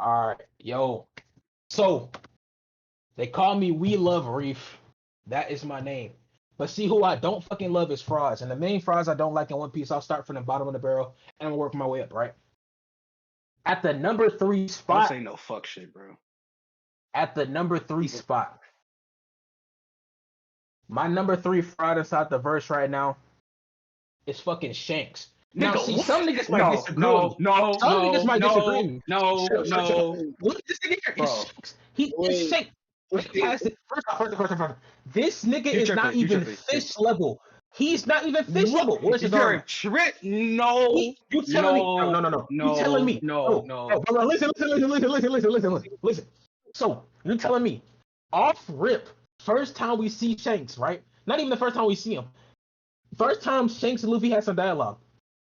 All right, yo. So they call me We Love Reef. That is my name. But see who I don't fucking love is frauds. And the main frauds I don't like in One Piece, I'll start from the bottom of the barrel and I'm gonna work my way up, right? At the number three Don't spot, say no fuck shit, bro. at the number three spot, my number three fraud inside the verse right now is fucking Shanks. Now, Nigga, see, what? some niggas might disagree with me. No, Some niggas might disagree with me. no, Shut up, shut up, shut up. no. Look at this nigga here. Bro. It's Shanks. He is Shanks. Fantastic. First. This nigga You is not tripping, you even tripping. fish level. He's not even fish level. Where's his You're armor? a trip. No. You telling me? No. You telling me? No. Bro, listen. So you're telling me, off rip, first time we see Shanks, right? Not even the first time we see him. First time Shanks and Luffy had some dialogue.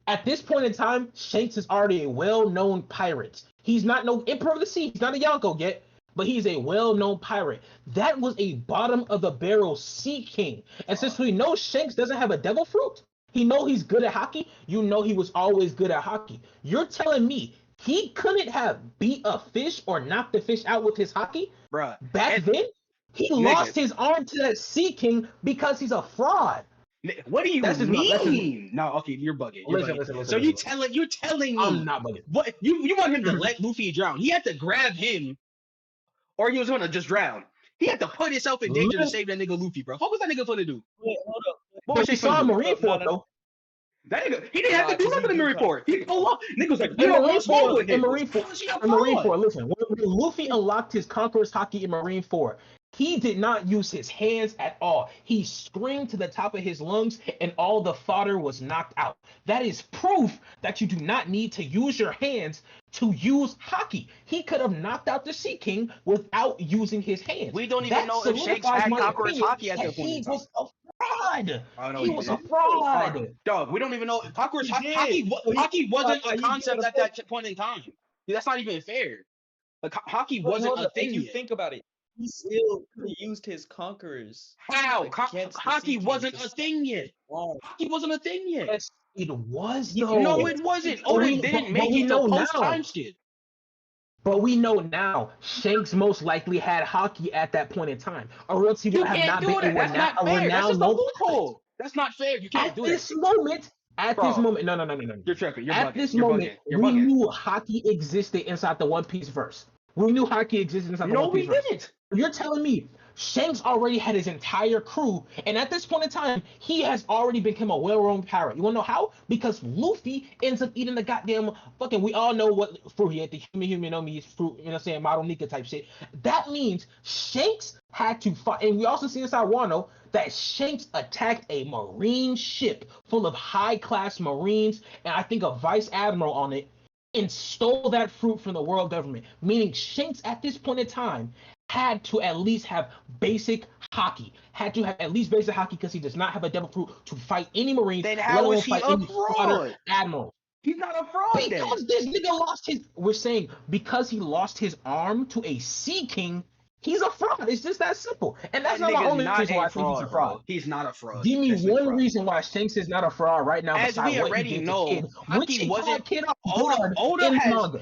At this point in time, Shanks is already a well-known pirate. He's not no Emperor of the Sea. He's not a Yonko yet, but he's a well-known pirate. That was a bottom of the barrel Sea King. And since we know Shanks doesn't have a devil fruit, he know he's good at hockey. You know he was always good at hockey. You're telling me he couldn't have beat a fish or knocked the fish out with his hockey? Bruh. Back then, he lost his arm to that Sea King because he's a fraud. What do you mean? No, okay, you're bugging. Listen, so you're telling me I'm not bugging. what you want him to let Luffy drown. He had to grab him, or he was gonna just drown. He had to put himself in danger to save that nigga Luffy, bro. What was that nigga gonna do? Wait, hold up. What was He saw Marineford though. That nigga, he didn't have to do nothing in Marineford. He pulled up. Niggas like, In Marineford. Marineford, listen, when Luffy unlocked his Conqueror's Haki in Marineford, he did not use his hands at all. He screamed to the top of his lungs and all the fodder was knocked out. That is proof that you do not need to use your hands to use Haki. He could have knocked out the Sea King without using his hands. We don't even know if Shanks had Conqueror's Haki at that point. He was a fraud. He was a fraud. Dog, we don't even know Conqueror's Haki wasn't a concept at that point in time. That's not even fair. Like Haki wasn't a thing. You think about it. He still used his conquerors. How? Haki wasn't a thing yet. Haki wasn't a thing yet. Yes, it was though. No, it wasn't. Oda didn't make it to post-time skip. But we know now Shanks most likely had Haki at that point in time, or else he would have not been a That's not fair. That's just a loophole. That's not fair. You can't do that. At this moment, no. You're tripping. At this moment, we knew Haki existed inside the One Piece verse. We knew Haki existed inside the One Piece verse. No, we didn't. You're telling me Shanks already had his entire crew, and at this point in time, he has already become a well-known pirate. You wanna know how? Because Luffy ends up eating the goddamn fucking. We all know what fruit he ate. The human no meat fruit. You know what I'm saying? Model Nika type shit. That means Shanks had to fight, and we also see inside Wano that Shanks attacked a marine ship full of high-class marines, and I think a vice admiral on it, and stole that fruit from the world government. Meaning Shanks at this point in time had to at least have basic Haki. Because he does not have a devil fruit to fight any marine. Then how is he a fraud? Admiral. He's not a fraud. Because this nigga lost his. We're saying because he lost his arm to a Sea King, he's a fraud. It's just that simple. And that's not the only reason why I think he's a fraud. He's not a fraud. Give me one reason why Shanks is not a fraud right now. As we already know, Haki wasn't. Oda has.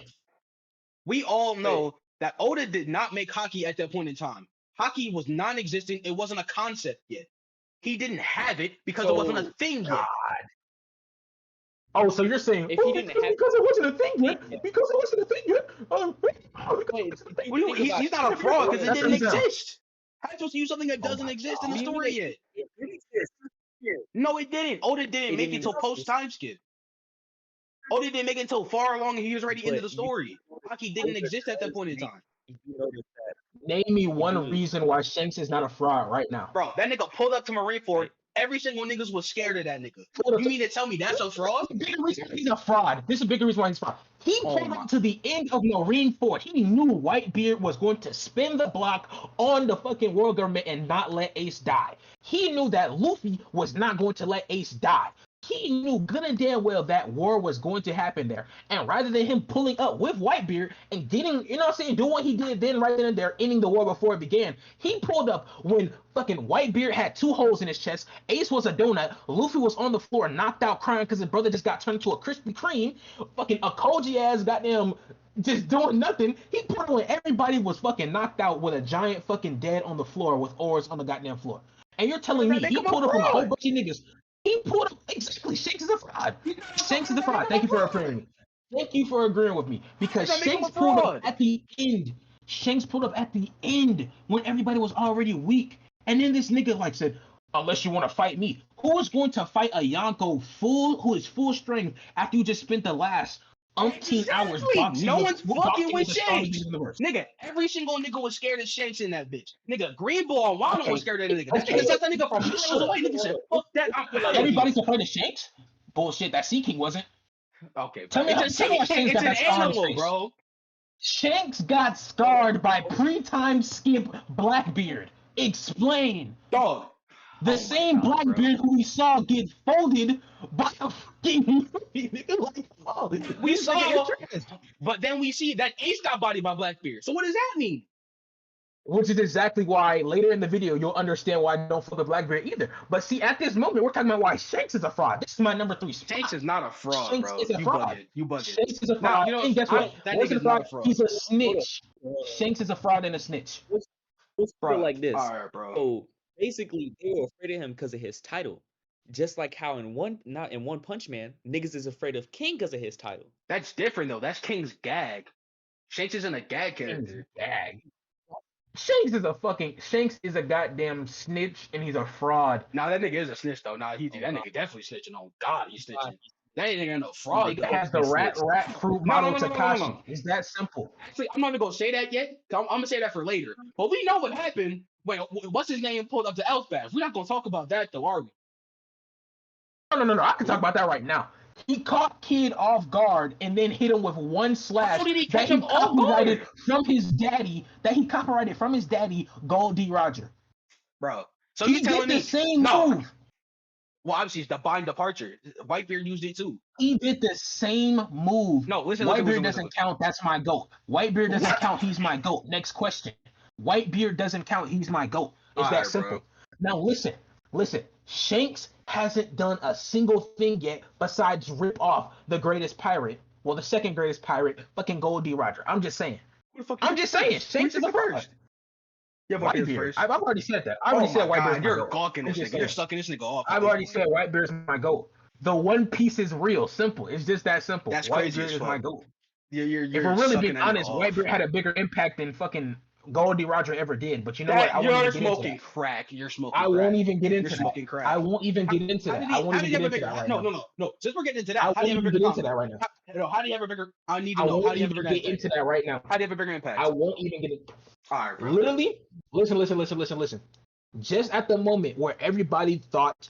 We all know that Oda did not make Haki at that point in time. Haki was non-existent. It wasn't a concept yet. He didn't have it because it wasn't a thing yet. Oh, so you're saying if he didn't have because it wasn't a thing yet? Because it wasn't a thing yet? He's not a fraud because it didn't exist. How are you supposed to use something that doesn't exist in the story yet? It didn't exist. No, it didn't. Oda didn't make it until post-time skip. Oda didn't make it until far along and he was already into the story. Haki didn't exist at that point in time. Name me one reason why Shanks is not a fraud right now. Bro, that nigga pulled up to Marineford. Every single niggas was scared of that nigga. You mean to tell me that's a fraud? He's a fraud. This is a bigger reason why he's a fraud. He pulled up to the end of Marineford. He knew Whitebeard was going to spin the block on the fucking world government and not let Ace die. He knew that Luffy was not going to let Ace die. He knew good and damn well that war was going to happen there. And rather than him pulling up with Whitebeard and getting, you know what I'm saying, doing what he did then right then and there, ending the war before it began, he pulled up when fucking Whitebeard had 2 holes in his chest, Ace was a donut, Luffy was on the floor knocked out crying because his brother just got turned into a Krispy Kreme, fucking a Koji ass goddamn just doing nothing. He put it when everybody was fucking knocked out with a giant fucking dead on the floor with oars on the goddamn floor. And you're telling me he pulled up on a whole bunch of niggas. He pulled up exactly. Shanks is a fraud. Shanks is a fraud. Thank you for agreeing with me. Thank you for agreeing with me because Shanks pulled up at the end. Shanks pulled up at the end when everybody was already weak, and then this nigga like said, "Unless you want to fight me, who is going to fight a Yonko who is full strength after you just spent the last umpteen hours boxing? No one's fucking with Shanks. Nigga, every single nigga was scared of Shanks in that bitch. Nigga, Greenbow and Wano was scared of that nigga. That nigga said that nigga from miles away. Nigga said, fuck that. Everybody's afraid of Shanks? Bullshit, that Sea King wasn't. Okay, tell me it's an animal, bro. Shanks got scarred by pre-time skip Blackbeard. Explain. Dog. The same Blackbeard who we saw get folded by a fucking movie. Nigga, like, oh, we saw, but then we see that Ace got bodied by Blackbeard. So what does that mean? Which is exactly why later in the video you'll understand why I don't fuck with Blackbeard either. But see, at this moment we're talking about why Shanks is a fraud. This is my number 3 spot. Shanks is not a fraud, Shanks bro. Is a fraud. You bugging. Shanks is a fraud. You know, and guess what? That nigga's not a fraud. He's a snitch. Shanks is a fraud and a snitch. Let's put it like this. All right, bro. So basically, they were afraid of him because of his title. Just like how in One Punch Man, niggas is afraid of King because of his title. That's different though. That's King's gag. Shanks isn't a gag character. Gag. Shanks is a goddamn snitch and he's a fraud. Nah, that nigga is a snitch though. Nah, that nigga definitely snitching. Oh God, he's snitching. That nigga ain't no fraud. He has the rat fruit model Takashi. It's that simple. Actually, I'm not even gonna say that yet. I'm gonna say that for later. But we know what happened when what's his name pulled up to Elfbath. We're not gonna talk about that though, are we? No. I can talk about that right now. He caught Kid off guard and then hit him with one slash that he copyrighted from his daddy. Gold D. Roger. Bro, so he did the same move. Well, obviously it's the bind departure. Whitebeard used it too. He did the same move. No, listen. Whitebeard doesn't count. That's my GOAT. Whitebeard doesn't count. He's my GOAT. Next question. Whitebeard doesn't count. He's my GOAT. It's that simple. Bro. Now listen. Shanks hasn't done a single thing yet besides rip off the greatest pirate. Well, the second greatest pirate, fucking Gold D. Roger. I'm just saying. Shanks is the first. Yeah, Whitebeard. I've already said that. I already said Whitebeard. You're gawking this nigga. You're sucking this nigga off. I've already said Whitebeard's my GOAT. The One Piece is real. Simple. It's just that simple. That's crazy. Whitebeard is my GOAT. You're if we're really being honest, Whitebeard had a bigger impact than fucking Gold D. Roger ever did. But you know what? You're smoking crack. You're smoking crack. I won't even get into that. Smoking crack. I won't even get into that. I won't even get into that right now. No. Since we're getting into that, how do you have a bigger impact right now? How do you have a bigger? I need to know. How do you have a bigger impact? Into that right now. How do you have a bigger impact? I won't even get it. All right, bro. Literally, listen. Just at the moment where everybody thought,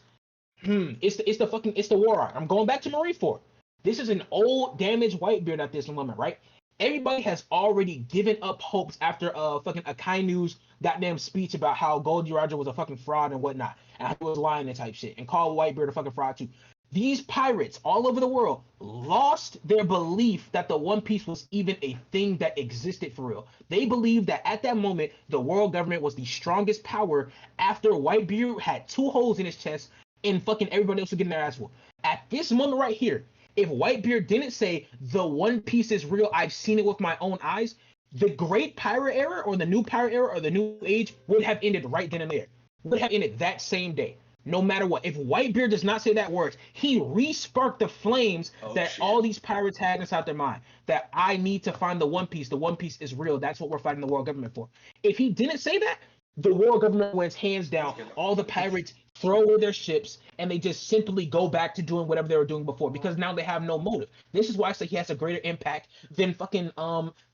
it's the war arc. I'm going back to Marineford. This is an old, damaged Whitebeard at this moment, right? Everybody has already given up hopes after fucking Akainu's goddamn speech about how Gold D. Roger was a fucking fraud and whatnot, and he was lying and type shit, and called Whitebeard a fucking fraud too. These pirates all over the world lost their belief that the One Piece was even a thing that existed for real. They believed that at that moment, the world government was the strongest power after Whitebeard had 2 holes in his chest and fucking everybody else was getting their ass whooped. At this moment right here, if Whitebeard didn't say the One Piece is real, I've seen it with my own eyes, the Great Pirate Era or the New Pirate Era or the New Age would have ended right then and there. Would have ended that same day. No matter what. If Whitebeard does not say that words, he re-sparked the flames all these pirates had inside their mind. That I need to find the One Piece. The One Piece is real. That's what we're fighting the world government for. If he didn't say that, the world government wins hands down. All the pirates throw away their ships and they just simply go back to doing whatever they were doing before because now they have no motive. This is why I say he has a greater impact than fucking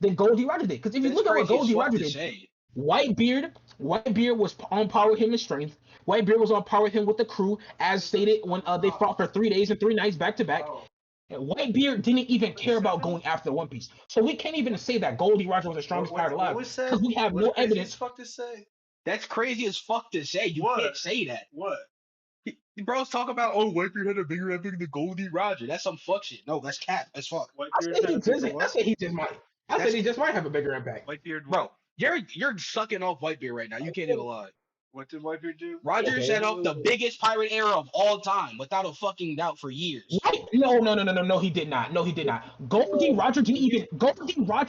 than Gold D. Roger did. Because if you look at what Gold D. Roger did, Whitebeard was on par with him in strength. Whitebeard was on par with him with the crew, as stated when they fought for 3 days and 3 nights back to back. And Whitebeard didn't even care about going after One Piece. So we can't even say that Gold D. Roger was the strongest pirate alive because we have no evidence. That's crazy as fuck to say. You can't say that. What? Bros talk about, Whitebeard had a bigger impact than Gold D. Roger. That's some fuck shit. No, that's cap as fuck. I said he just might have a bigger impact. Whitebeard, bro. You're sucking off Whitebeard right now. You can't even lie. What did Whitebeard do? Roger set up the biggest pirate era of all time, without a fucking doubt, for years. What? No, he did not. No, he did not. Golden Roger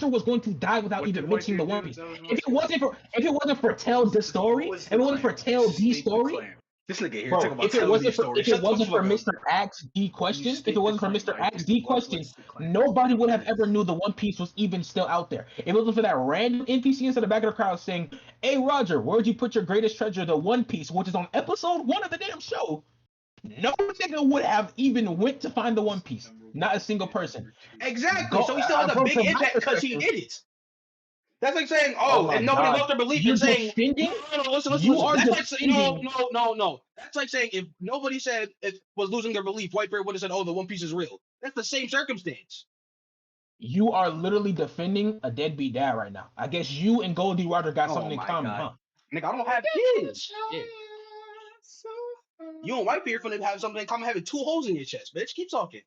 was going to die without even mentioning the One Piece. If it wasn't for Tell the story, if it wasn't for Tell the story, this nigga here bro, talking about if it wasn't for Mr. Mr. Axe D question, nobody would have ever knew the One Piece was even still out there. If it wasn't for that random NPC inside the back of the crowd saying, "Hey Roger, where'd you put your greatest treasure, the One Piece, which is on episode 1 of the damn show?" No nigga would have even went to find the One Piece. Not a single person. Exactly. So he still has a big impact because he did it. That's like saying, and nobody lost their belief. You're saying, listen. That's like, no. That's like saying if nobody was losing their belief, Whitebeard would have said, "Oh, the One Piece is real." That's the same circumstance. You are literally defending a deadbeat dad right now. I guess you and Goldie Roger got something in common, huh? Nigga, I don't have kids. Yeah. You and Whitebeard finna have something in common, having 2 holes in your chest, bitch. Keep talking.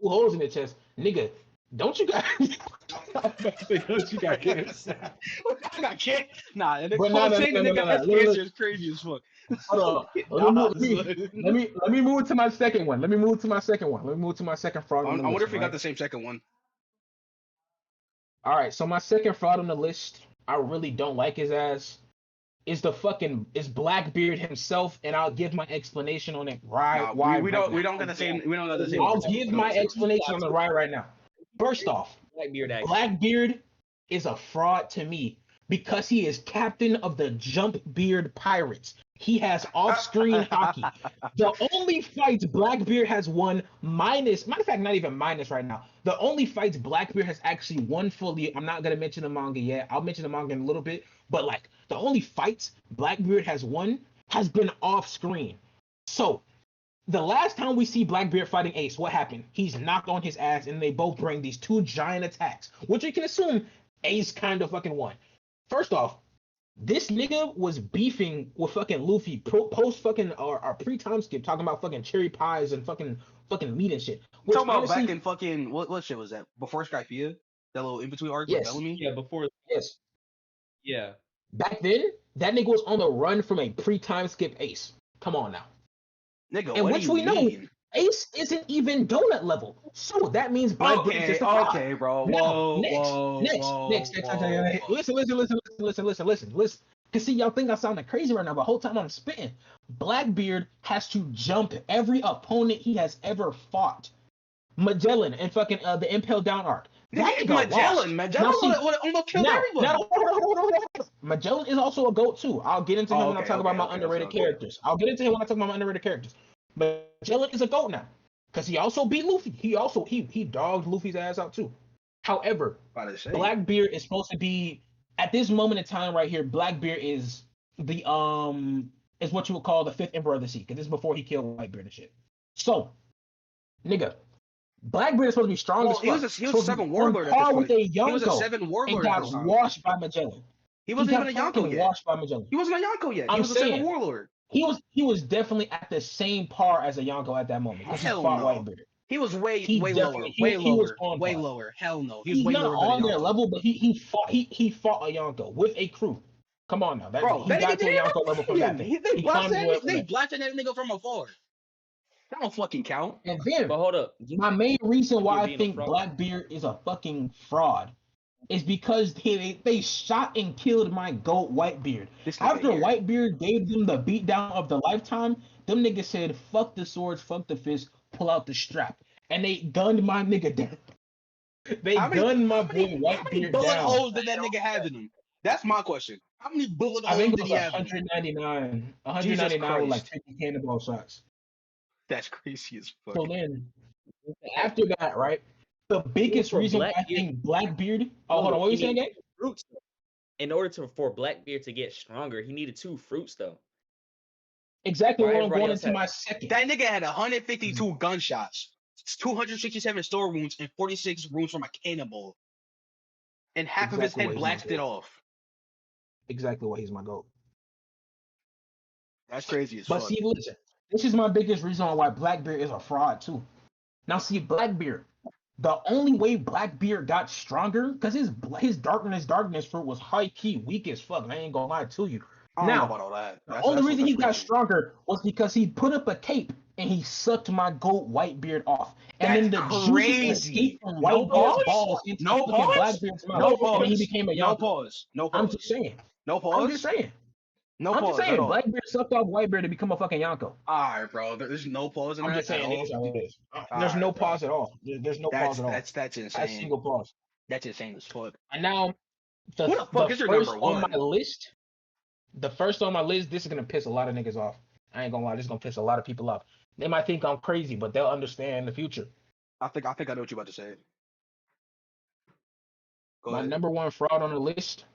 2 holes in your chest, nigga. Don't you got? Don't you got kids? I got kids. Nah, and nigga cancer is crazy as fuck. Hold on. Let me move to my second one. Let me move to my second fraud. I wonder if we got the same second one. All right, so my second fraud on the list, I really don't like his ass. Is Blackbeard himself, and I'll give my explanation on it why. We don't got the same. We don't got the same. I'll give my explanation on the right now. First off, Blackbeard is a fraud to me because he is captain of the Jumpbeard Pirates. He has off-screen hockey. The only fights Blackbeard has won matter of fact, not even minus right now. The only fights Blackbeard has actually won fully, I'm not going to mention the manga yet. I'll mention the manga in a little bit. But like the only fights Blackbeard has won has been off-screen. So the last time we see Blackbeard fighting Ace, what happened? He's knocked on his ass, and they both bring these 2 giant attacks, which you can assume Ace kind of fucking won. First off, this nigga was beefing with fucking Luffy post fucking or pre-time skip, talking about fucking cherry pies and fucking meat and shit. Talking about back in fucking what shit was that? Before Skypiea? That little in between arc with Bellamy? Yeah, before. Yes. Yeah. Back then, that nigga was on the run from a pre-time skip Ace. Come on now. Nigga, and which we know, Ace isn't even donut level. So that means Blackbeard is just a fraud. Okay, bro. Next. Listen. Cause see, y'all think I sounding crazy right now, but the whole time I'm spitting. Blackbeard has to jump every opponent he has ever fought. Magellan and fucking the Impel Down arc. Magellan almost killed everyone. Magellan is also a GOAT too. I'll get into him when I talk about my underrated characters. Magellan is a GOAT now, because he also beat Luffy. He dogged Luffy's ass out too. However, Blackbeard is supposed to be at this moment in time right here. Blackbeard is the is what you would call the 5th Emperor of the Sea, because this is before he killed Whitebeard and shit. So, nigga, Blackbeard is supposed to be strong as fuck. He was a 7 warlord at this point. He was a 7 warlord and got washed by Magellan. He wasn't even a Yonko yet. Washed by Magellan. He wasn't a Yonko yet. He was a 7 warlord. He was definitely at the same par as a Yonko at that moment. Hell no. Whitebeard. He was way lower. Way lower. Hell no. He's way lower on their level, but he fought a Yonko with a crew. Come on now. He got to a Yonko level from that thing. They blasted that nigga from afar. That don't fucking count. And then, but hold up. My main reason why I think Blackbeard is a fucking fraud is because they shot and killed my GOAT Whitebeard. After Whitebeard gave them the beatdown of the lifetime, them niggas said, "Fuck the swords, fuck the fist, pull out the strap," and they gunned my nigga down. Gunned my boy Whitebeard down. How many bullet holes did that nigga have in him? That's my question. How many bullet holes did he have? 199. 199 with like 50 cannonball shots. That's crazy as fuck. So then, after that, right? The biggest reason why I think Blackbeard. Oh, hold on. What were you saying, Gabe? Fruits. In order for Blackbeard to get stronger, he needed 2 fruits, though. Exactly what I'm going into my second. That nigga had 152 gunshots, 267 store wounds, and 46 wounds from a cannonball. And half of his head blasted off. Exactly why he's my GOAT. That's crazy as fuck. But see, listen. This is my biggest reason why Blackbeard is a fraud, too. Now, see, Blackbeard. The only way Blackbeard got stronger, because his darkness fruit was high key weak as fuck, and I ain't gonna lie to you. I don't know Now, about all that. the only reason he got reaching. stronger was because he put up a cape and he sucked my goat Whitebeard off. And then the That's juices crazy. escaped from No Whitebeard's pause? balls into No fucking pause? Blackbeard's mouth. No And then he pause. became a No Yonko. pause. No I'm pause. just saying. No pause. I'm just saying. No I'm pause just at saying. all. Blackbeard sucked off Whitebeard to become a fucking Yonko. Alright, bro. There's no pause in I'm that just saying at it is all. how it is. There's Alright, no bro. pause at all. There's no pause at all. That's Not a insane. single pause. That's insane as fuck. And now Who the fuck is your first number on one? my list, the first on my list, this is gonna piss a lot of niggas off. I ain't gonna lie, this is gonna piss a lot of people off. They might think I'm crazy, but they'll understand in the future. I think I know what you're about to say. Go My ahead. number one fraud on the list,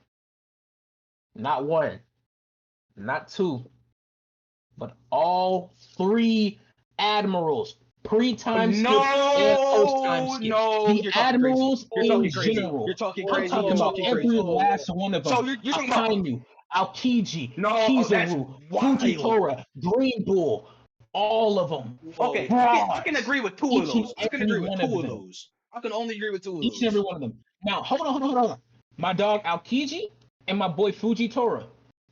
not one, not two, but all three admirals, pre-time skip and post-time skip. No, The you're talking admirals crazy. You're in talking crazy. general. You're talking I'm crazy. talking You're about talking every crazy. last one of them. So you're talking about Akainu, Aokiji, no, that's Kizaru, wild. Fujitora, Green Bull, all of them. Okay, I can agree with two of Each and those. I can every agree with one two of of them. those. I can only agree with two of Each and every those. one of them. Now, hold on. My dog Aokiji and my boy Fujitora,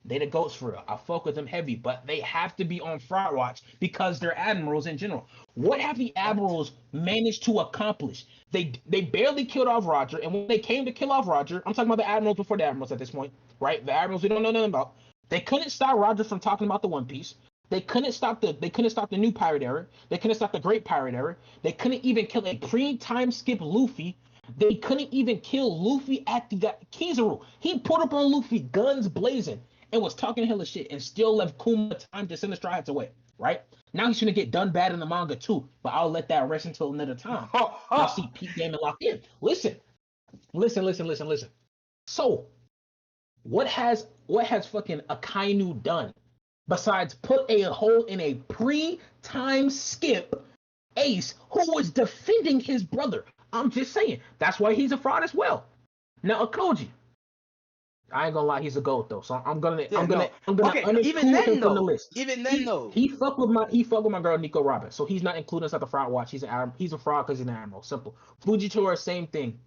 they the goats for real. I fuck with them heavy, but they have to be on fraud watch because they're admirals in general. What have the admirals managed to accomplish? They barely killed off Roger, and when they came to kill off Roger, I'm talking about the admirals before the admirals at this point, right? The admirals we don't know nothing about. They couldn't stop Roger from talking about the One Piece. They couldn't stop the new pirate era. They couldn't stop the great pirate era. They couldn't even kill a pre-time skip Luffy. They couldn't even kill Luffy at the Kizaru. He put up on Luffy guns blazing and was talking hella shit and still left Kuma time to send the Straw Hats away, right? Now he's gonna get done bad in the manga too, but I'll let that rest until another time. Now see Pete Game and lock in. Listen. So, what has fucking Akainu done besides put a hole in a pre-time skip Ace who was defending his brother? I'm just saying. That's why he's a fraud as well. Now Akoji, I ain't gonna lie, he's a goat though. So I'm gonna Okay, even then him from the list. Even then though. He fuck with my girl Nico Robin. So he's not including us at the fraud watch. He's a fraud because he's an admiral. Simple. Fujitora, same thing.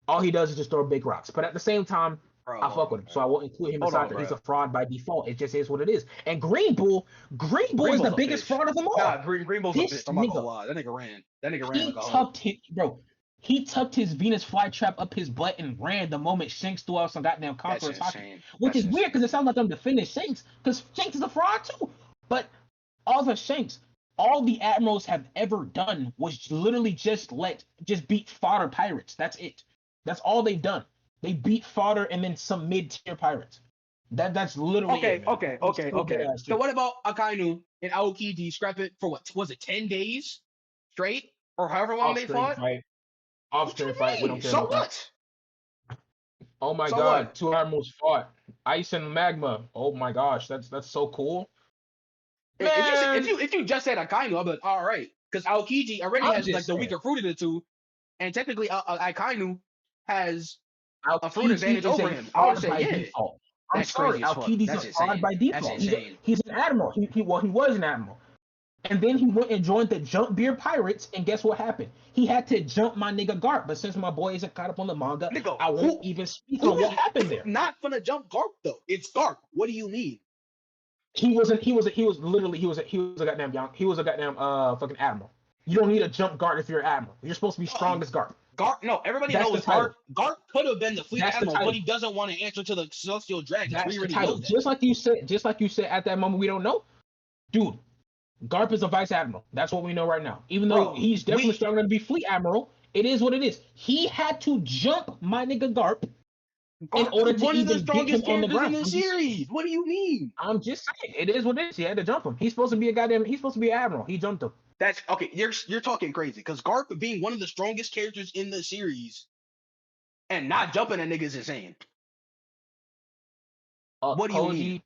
All he does is just throw big rocks. But at the same time, Bro, I fuck with him. So I won't include him inside that. He's a fraud by default. It just is what it is. And Green Bull is the biggest fraud of them all. Nah, Green Bull's a bitch. I'm not gonna nigga, lie. That nigga ran. He tucked his Venus flytrap up his butt and ran the moment Shanks threw out some goddamn Conqueror's Haki. Which is weird because it sounds like them defending Shanks because Shanks is a fraud too. But all the admirals have ever done was literally just beat fodder pirates. That's it. That's all they've done. They beat fodder and then some mid-tier pirates. That's literally it. Okay. So what about Akainu and Aokiji scrap it for what was it, 10 days straight? Or however long they fought? Off-stream fight. We don't care so about what? That. Oh my So god, what? two admirals fought. Ice and magma. Oh my gosh, that's so cool. If you just said Akainu, I'd be like, all right. Because Aokiji already has like the weaker fruit of the two. And technically Akainu has a fruit advantage over him. I would say, yeah. Default. I'm sorry, Alkidi's a fraud by default. He's an admiral. He was an admiral. And then he went and joined the Jump Beer Pirates, and guess what happened? He had to jump my nigga Garp, but since my boy isn't caught up on the manga, I won't even speak on what happened there. Not gonna jump Garp though. It's Garp. What do you mean? He was a goddamn fucking admiral. You don't need a jump guard if you're an admiral. You're supposed to be strong as Garp. No, everybody knows Garp could have been the fleet admiral, but he doesn't want to answer to the Celestial Dragon. That's the title. Just like you said at that moment, we don't know. Dude, Garp is a vice admiral. That's what we know right now. Even though he's definitely strong enough to be fleet admiral, it is what it is. He had to jump my nigga Garp in order to even get him on the ground. In the series. What do you mean? I'm just saying, it is what it is. He had to jump him. He's supposed to be an admiral. He jumped him. That's okay. You're talking crazy because Garp being one of the strongest characters in the series and not jumping a nigga is insane. What do you mean?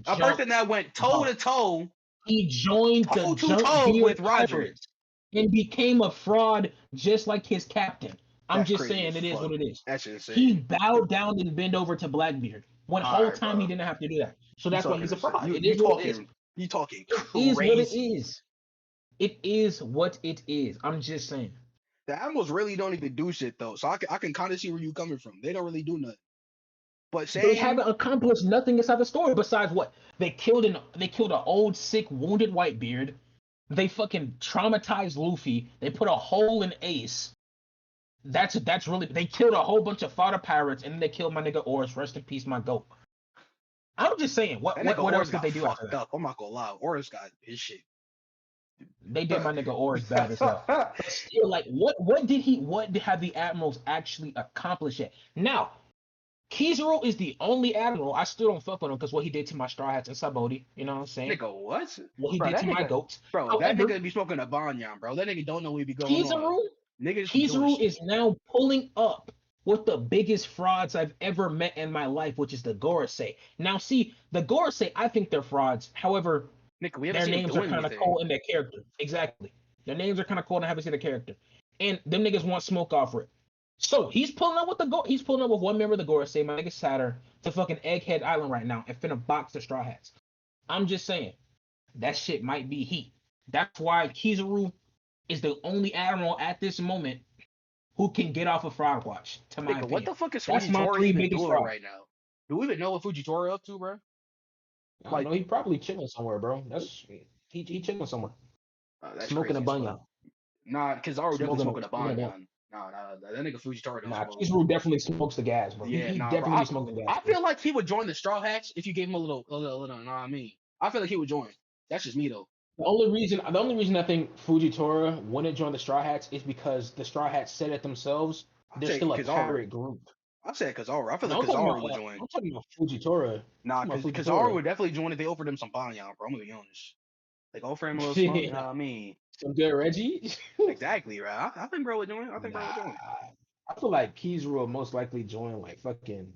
A person that went toe to toe. He joined the Jump with Roger and became a fraud just like his captain. I'm just saying it is what it is. That's insane. He bowed down and bent over to Blackbeard when whole time he didn't have to do that. So that's why he's a fraud. You talking crazy. It is what it is. It is what it is. I'm just saying. The admirals really don't even do shit though, so I can kind of see where you're coming from. They don't really do nothing. But They saying haven't accomplished nothing inside the story besides what they killed an old, sick, wounded Whitebeard. They fucking traumatized Luffy. They put a hole in Ace. That's really they killed a whole bunch of fodder pirates and then they killed my nigga Oris. Rest in peace, my goat. I'm just saying, that what nigga else Oris did got they do after fucked that? up. I'm not gonna lie, Oris got his shit. They did my nigga Oris bad as hell. But still, like, what have the admirals actually accomplished yet? Now, Kizaru is the only admiral I still don't fuck with him because what he did to my Straw Hats and Sabaody, you know what I'm saying? Nigga, what? What he Bro, did that to my nigga, goats. bro, that However, nigga be smoking a banyan, bro. That nigga don't know what be going on. Kizaru, Niggas be doing Kizaru shit. is now pulling up with the biggest frauds I've ever met in my life, which is the Gorosei. Now, see, the Gorosei, I think they're frauds. However, Nigga, we haven't their seen him names are doing kind of anything. cool in their character. Exactly. Their names are kind of cool and I haven't seen the character. And them niggas want smoke off it. So he's pulling up with he's pulling up with one member of the Gorosei, my nigga Saturn, to fucking Egghead Island right now and finna box the Straw Hats. I'm just saying, that shit might be heat. That's why Kizaru is the only admiral at this moment who can get off of Frog Watch, to my Nigga, opinion. what the fuck is That's my Fujitora three even biggest doing frauds. right now? Do we even know what Fujitora up to, bro? I don't know. He probably chilling somewhere, bro. He chilling somewhere. That's Smoking a crazy as banyan. fuck. Nah, Kizaru definitely smoking a Smoking a banyan. Nah, that nigga Fujitora don't Nah, smoke. Kizaru definitely smokes the gas, bro. Yeah, He nah, definitely bro. be smoking gas. I feel like he would join the Straw Hats if you gave him a little, you know what I mean? I feel like he would join. That's just me though. The only reason I think Fujitora wouldn't join the Straw Hats is because the Straw Hats said it themselves. I'd They're say still a Kizaru. pirate group. I said Kizaru. I feel No, like I'm talking Kizaru about would join. I'm talking about Fujitora. Nah, I'm talking because about Kizaru would definitely join if they offered him some banyan, bro. I'm gonna be honest. Like offer him a little smoke, you know what I mean? Some good Reggie. Exactly, right? I think bro would join. I think bro would join. I feel like Kizaru will most likely join like fucking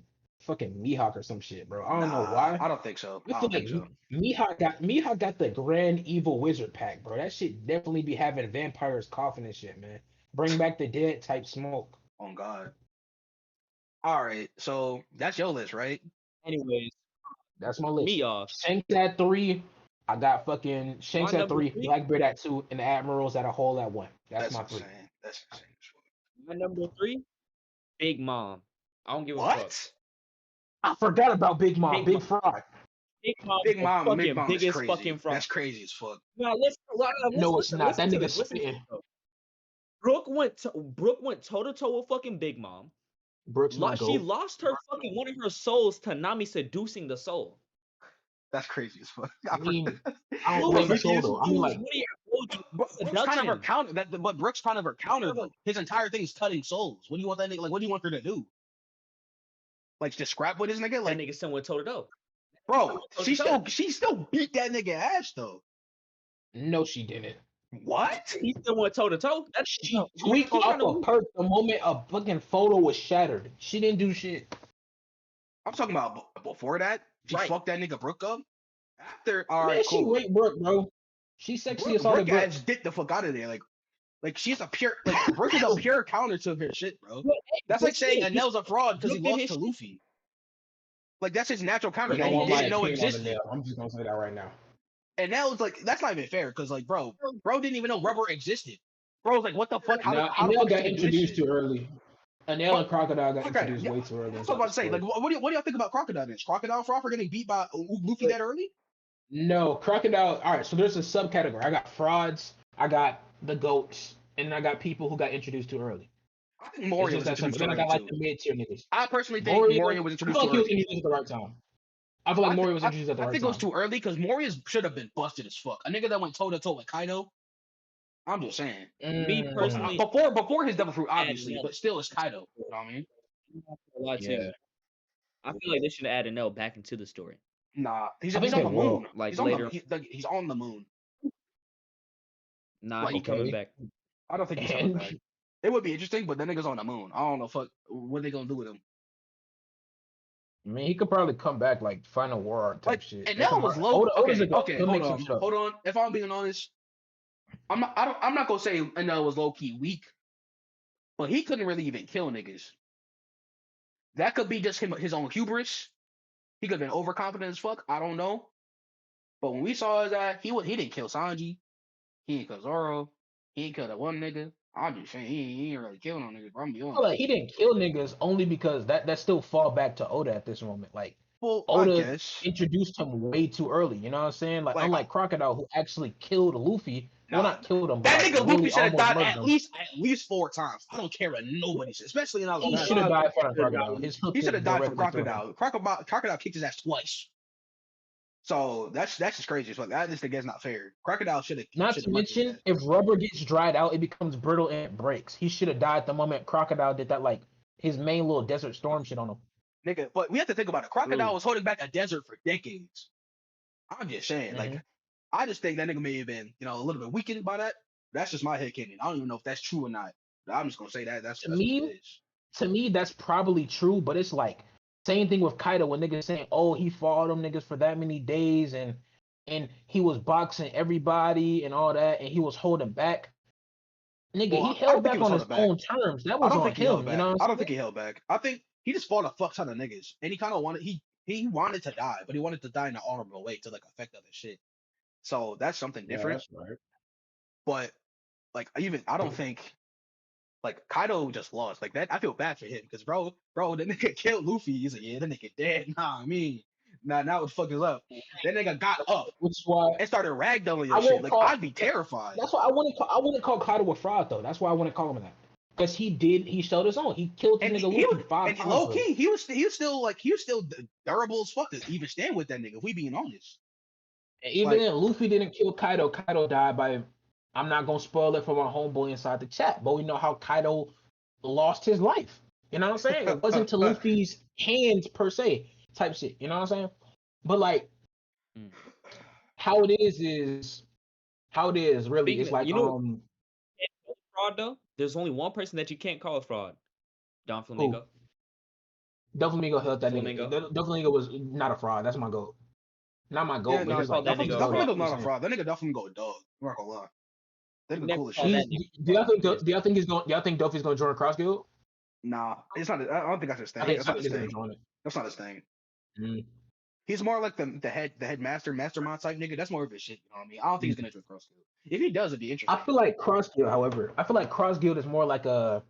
Mihawk or some shit, bro. I don't know why. I don't think so. I I feel don't like think so. Mihawk got the Grand Evil Wizard pack, bro. That shit definitely be having vampires coughing and shit, man. Bring back the dead type smoke. Oh God. All right, so that's your list, right? Anyways, That's my list. me off. Shanks at 3. I got fucking Shanks My at number 3, three? Blackbeard at 2, and the Admirals at a whole at 1. That's my 3. insane. That's insane. My number 3, Big Mom. I don't give a fuck. What? I forgot about Big Mom, Big Big Fraud. Big Mom, Big the Mom, fucking Big Mom is biggest crazy. fucking fraud. That's crazy as fuck. Now listen, No, it's not. That to nigga this, listen to spitting. this, though. Brooke went toe to toe with fucking Big Mom. Brooks my She goat. lost her fucking one of her souls to Nami seducing the soul. That's crazy as fuck. I mean, I don't Bro, blame the you soul though. I mean, like, Brooks kind of her counter that, but Brooks kind of her counter though. His entire thing is cutting souls. What do you want that nigga? Like, what do you want her to do? Like, just scrap with his nigga? Like, that nigga somewhat toe to toe. bro, she still beat that nigga ass though. no, she didn't. What? He still went toe to toe. That's She tweaked off a perk the moment a fucking photo was shattered. She didn't do shit. I'm talking about before that. She Right. fucked that nigga Brooke up. After, all Man, right, she cool. raped Brooke, bro. She's sexy as all the Brooke Brooke. ass dick the fuck out of there. Like she's a pure, like Brooke is a pure counter to her shit, bro. That's like saying Anel's a fraud because he Brooke did lost his to shit. Luffy. Like that's his natural counter You that don't he want my didn't know opinion on existed. Anel. I'm just gonna say that right now. And that was like, that's not even fair because like, bro didn't even know rubber existed. Bro was like, what the fuck? Now, how the Anel fuck got did you do this introduced shit? too early. Anel and Crocodile got Okay, introduced yeah, way too early. That's what I'm about to say. Like, what do y'all think about Crocodile? Is Crocodile fraud for getting beat by Luffy that early? No, Crocodile. All right, so there's a subcategory. I got frauds, I got the goats, and I got people who got introduced too early. I think Moria was It's just that introduced simple. too Then I early got like too. the mid tier niggas. I personally think Moria was I introduced feel too like he was early. introduced at the right time. I feel like Moria was introduced at the I right think time. it was too early because Moria should have been busted as fuck. A nigga that went toe to toe with Kaido. I'm just saying. Me personally, Before his Devil Fruit, obviously, Anel. but still it's Kaido. You know what I mean? I'm not gonna lie to Yeah. you. I feel like they should add Anel back into the story. Nah, he's I on think the they will. moon. Like he's on later. he's on the moon. Nah, Like, he coming okay. back. I don't think he's coming back. It would be interesting, but that nigga's on the moon. I don't know what they gonna do with him. I mean, he could probably come back like Final War type Like, shit. and that was low. Okay, He'll make some shit up. hold on. If I'm being honest, I'm not gonna say Enel was low key weak, but he couldn't really even kill niggas. That could be just him, his own hubris. He could have been overconfident as fuck. I don't know. But when we saw his ass, he didn't kill Sanji. He didn't kill Zoro. He didn't kill that one nigga. I'm just saying he ain't really killing no niggas, bro. I'm be I feel honest. like he didn't kill niggas only because that still fall back to Oda at this moment. Like Well, I Oda guess. introduced him way too early. You know what I'm saying? Like Like unlike Crocodile, who actually killed Luffy. Well, nah, not killed him, but that like nigga really Luffy should have almost died murdered him. at least 4 times. I don't care what nobody says, especially in He Alabama. should have died from Should've Crocodile. died. His hook He should went have died from directly through him. Crocodile kicked his ass twice. So that's just crazy. So I just think that's not fair. Crocodile should have. Not to mention, if rubber gets dried out, it becomes brittle and it breaks. He should have died the moment Crocodile did that, like his main little Desert Storm shit on him. Nigga, but we have to think about it. Crocodile True. was holding back a desert for decades. I'm just saying, Mhm. like, I just think that nigga may have been, a little bit weakened by that. That's just my headcanon. I don't even know if that's true or not. But I'm just gonna say that that's what it is. To me, that's probably true, but it's like same thing with Kaido when niggas saying, "Oh, he fought them niggas for that many days and he was boxing everybody and all that, and he was holding back." Nigga, Well, he I don't held think back he was on his holding back. own terms. That I was don't on think he held him. back. You know what I I'm don't think saying? he held back. I think he just fought a fuck ton of niggas, and he kind of wanted he wanted to die, but he wanted to die in an honorable way to like affect other shit. So that's something different. right. But like even I don't think like Kaido just lost like that. I feel bad for him because bro, that nigga killed Luffy. He's like, yeah, that nigga dead. Nah, I mean, now what fuck is up? That nigga got up Which is why and started ragdolling I your shit. won't Like call. I'd be terrified. That's why I wouldn't call Kaido a fraud though. That's why I wouldn't call him that. Because he showed his own. He killed his And nigga he Luffy was, 5 and times. low already. key, he was still durable as fuck to even stand with that nigga. If we being honest. And even Like- then, Luffy didn't kill Kaido. Kaido died by. I'm not gonna spoil it for my homeboy inside the chat, but we know how Kaido lost his life. You know what I'm saying? It wasn't to Luffy's hands per se, type shit. You know what I'm saying? But like, Mm. how it is how it is really. Speaking It's of- like you know- fraud though. There's only one person that you can't call a fraud. Don Flamingo. Doflamingo held that Flamingo. nigga. Doflamingo was not a fraud. That's my goat. Not my goat, Yeah, but no, he's like that that's nigga my goat. Doflamingo's not a fraud. That nigga Doflamingo a dog. I'm not gonna lie. That nigga Never cool as called shit. that nigga. Do y'all think he's going? Do y'all think Dofi's going to join a cross guild? Nah, it's not. I don't think that's his thing. I think That's not he's his going to thing. join it. That's not his thing. Mm. He's more like the headmaster, mastermind type nigga. That's more of his shit. You know what I mean? I don't think he's gonna join cross guild. If he does, it'd be interesting. I feel like cross guild, however, is more like a.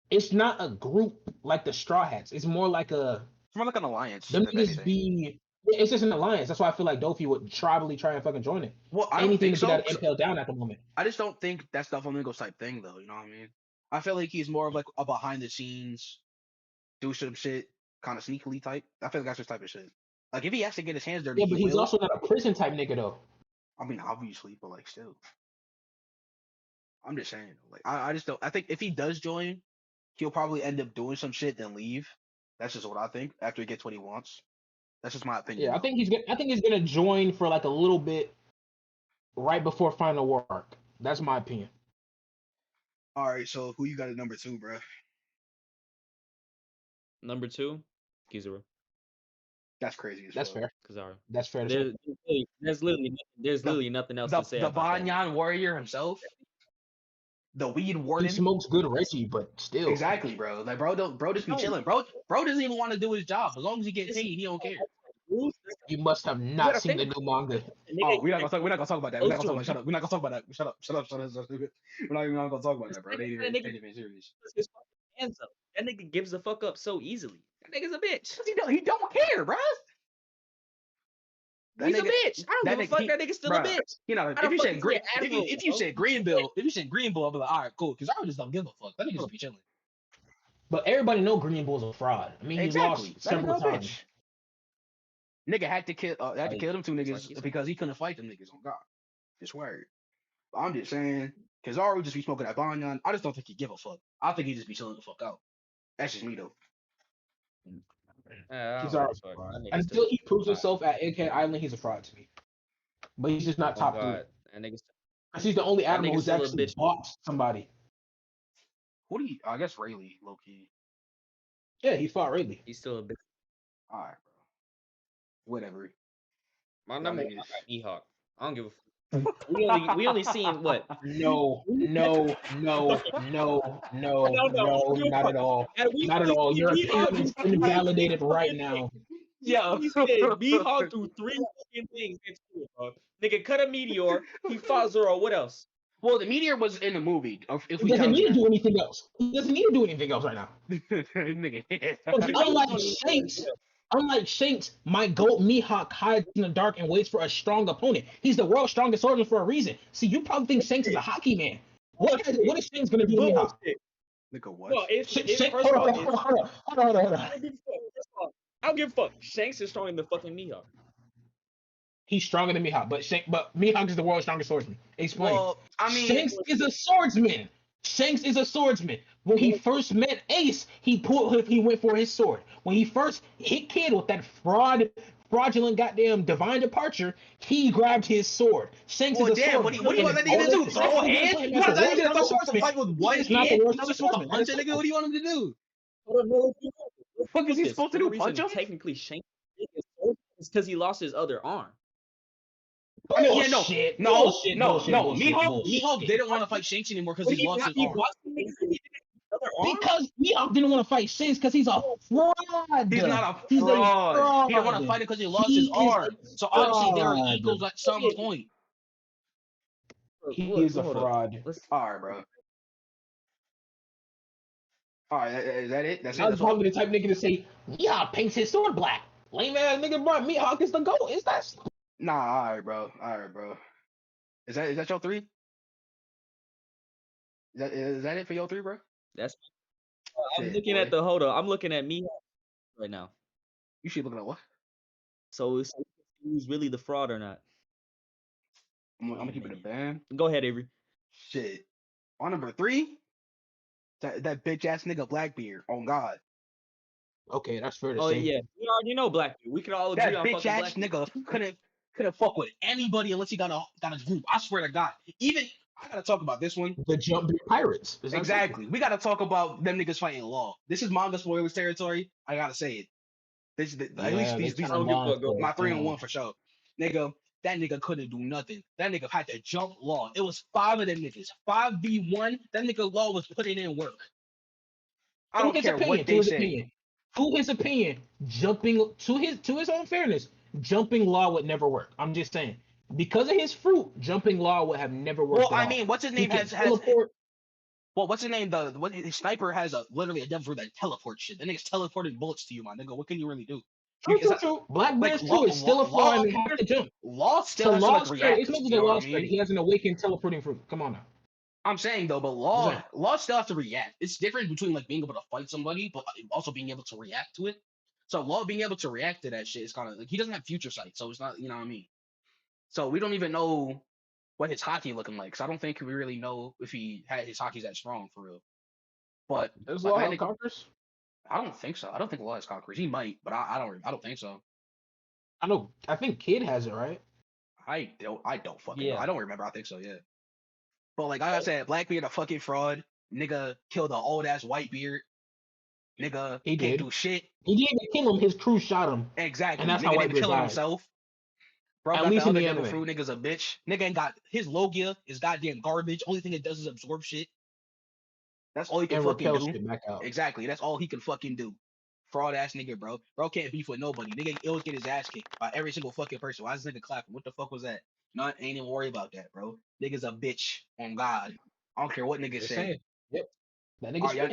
It's not a group like the Straw Hats. It's more like a. It's more like an alliance. Them if niggas anything. be. It's just an alliance. That's why I feel like Dofi would tribally try and fucking join it. Well, I don't Anything think to get so. that impel down at the moment. I just don't think that's Doflamingo's type thing, though. You know what I mean? I feel like he's more of like a behind the scenes, do some shit, kind of sneakily type. I feel like that's his type of shit. Like if he has to get his hands dirty, Yeah, but he he's will. also not a prison type nigga though. I mean, obviously, but like still. I'm just saying. Like I just don't. I think if he does join, he'll probably end up doing some shit then leave. That's just what I think. After he gets what he wants. That's just my opinion. Yeah, I think he's gonna join for like a little bit, right before final war arc. That's my opinion. All right, so who you got at number 2, bro? Number 2, Kizaru. That's crazy. As That's fuck. fair. Kizaru. That's fair to say. There's literally nothing else to say The about that. Banyan warrior himself, the weed He warden. smokes good Reggie, but still. Exactly, bro. Like, bro just be No. chilling. Bro doesn't even want to do his job. As long as he gets paid, he don't care. You must have not gotta seen the think- new manga. Oh, we're not gonna talk about that. We're not gonna talk about Close that. Shut up. We're not gonna talk about that. Shut up. We're not even gonna talk about that, bro. They ain't That nigga- even serious. His fucking hands up. That nigga gives the fuck up so easily. That nigga's a bitch. He don't care, bro. He's a bitch. I don't give a fuck. That nigga's still a bruh, bitch. You know, How if the you fuck said is green, he an admiral, if you bro? said Greenville, I'll be like, all right, cool. Because I just don't give a fuck. That nigga just be chilling. But everybody know Green Bull's a fraud. I mean, Exactly. he lost That nigga several a times. bitch. Nigga had to kill them two like niggas he said. because he couldn't fight them niggas on God. Just word. But I'm just saying, Kizaru just be smoking that Banyan. I just don't think he give a fuck. I think he just be chilling the fuck out. That's just me though. He's already a fraud. Until he proves himself at AK Island, he's a fraud to me. But he's just not top 3. That nigga's Because he's the only That admiral nigga's who's still a actually bitch. boxed somebody. Who do you? I guess Rayleigh, low key. Yeah, he fought Rayleigh. he's still a bitch. All right, bro. Whatever. My Y'all number niggas- 1 got Mihawk. I don't give a fuck. we only seen what? No, not at all. Not at all. Your opinion is invalidated right now. Yo, he said Mihawk do 3 fucking things. It's cool, bro. Nigga cut a meteor. He fought Zoro. What else? Well, the meteor was in the movie. If He we doesn't count need to that. do anything else. He doesn't need to do anything else right now. Nigga. Unlike Shanks, my GOAT Mihawk hides in the dark and waits for a strong opponent. He's the world's strongest swordsman for a reason. See, you probably think Shanks is a hockey man. What is Shanks gonna do to Mihawk? Nigga, what? No, Hold on. I don't give a fuck. Shanks is stronger than fucking Mihawk. He's stronger than Mihawk, but Mihawk is the world's strongest swordsman. Explain. Well, I mean, Shanks is a swordsman. Shanks is a swordsman. When he first met Ace, he went for his sword. When he first hit Kid with that fraudulent goddamn divine departure, he grabbed his sword. Shanks is a damn, swordsman. what do you want that nigga to do? Throw a hand? You want that nigga to throw a fight with one He's not the hand? world's He's just supposed to swordsman. punch that nigga? What do you want him to do? The fuck is he supposed to do, punch him? Technically, Shanks is because he lost his other arm. I mean, yeah, no. Bullshit. Mihawk didn't want to fight Shanks anymore because he lost his arm. Because Mihawk didn't want to fight Shanks because he's a fraud. He's not a fraud. He didn't want to fight it because he lost his arm. So obviously they were equals at some point. He is a fraud. All right, bro. All right, is that it? That's it. I was probably the type of nigga to say Mihawk paints his sword black. Lame ass nigga, bro. Mihawk is the GOAT. Is that? Nah, all right, bro. Is that your 3? Is that it for your 3, bro? That's. I'm looking at the hold up. I'm looking at Mihawk right now. You should be looking at what? So who's really the fraud or not? I'm gonna keep it a band. Go ahead, Avery. Shit. On number 3, that bitch ass nigga Blackbeard. On God. Okay, that's fair to Oh say. yeah, we already know Blackbeard. We could all agree That on bitch fucking ass Blackbeard. nigga couldn't fuck with anybody unless he got a group. I swear to God. Even I gotta talk about this one. The Jump Pirates. Exactly. We gotta talk about them niggas fighting Law. This is manga spoilers territory. I gotta say it. At least these are my 3-on-1 for sure. Nigga, that nigga couldn't do nothing. That nigga had to jump Law. It was 5 of them niggas. 5v1. That nigga Law was putting in work. I don't care what they say. To his opinion, jumping to his own fairness, jumping Law would never work. I'm just saying. Because of his fruit, jumping Law would have never worked. Well, I mean, what's his name has well, what's his name? His sniper has literally a devil fruit that teleports shit. That nigga's teleporting bullets to you, my nigga. What can you really do? True. Blackbeard's too is still a flaw and has to jump. Law still has to like react. It's not just a Law straight. He has an awakened teleporting fruit. Come on now. I'm saying though, but Law still has to react. It's different between like being able to fight somebody, but also being able to react to it. So Law being able to react to that shit is kind of like he doesn't have future sight, so it's not, you know what I mean. So we don't even know what his hockey looking like. So I don't think we really know if he had his hockey's that strong for real. But does Law have conquerors? I don't think so. I don't think Law has conquerors. He might, but I don't think so. I think Kid has it, right? I don't fucking know. I don't remember. I think so, yeah. But like I said, Blackbeard a fucking fraud. Nigga killed an old ass Whitebeard. Nigga he can't did. do shit. He didn't even kill him. His crew shot him. Exactly. And that's nigga how didn't kill himself. Bro, at least in the devil fruit. Nigga's a bitch. Nigga ain't got his Logia is goddamn garbage. Only thing it does is absorb shit. That's all he can fucking do. Back out. Exactly. That's all he can fucking do. Fraud ass nigga, bro. Bro can't beef with nobody. Nigga always get his ass kicked by every single fucking person. Why is this nigga clapping? What the fuck was that? No, ain't even worry about that, bro. Nigga's a bitch on God. I don't care what niggas say. Yep. That nigga's y'all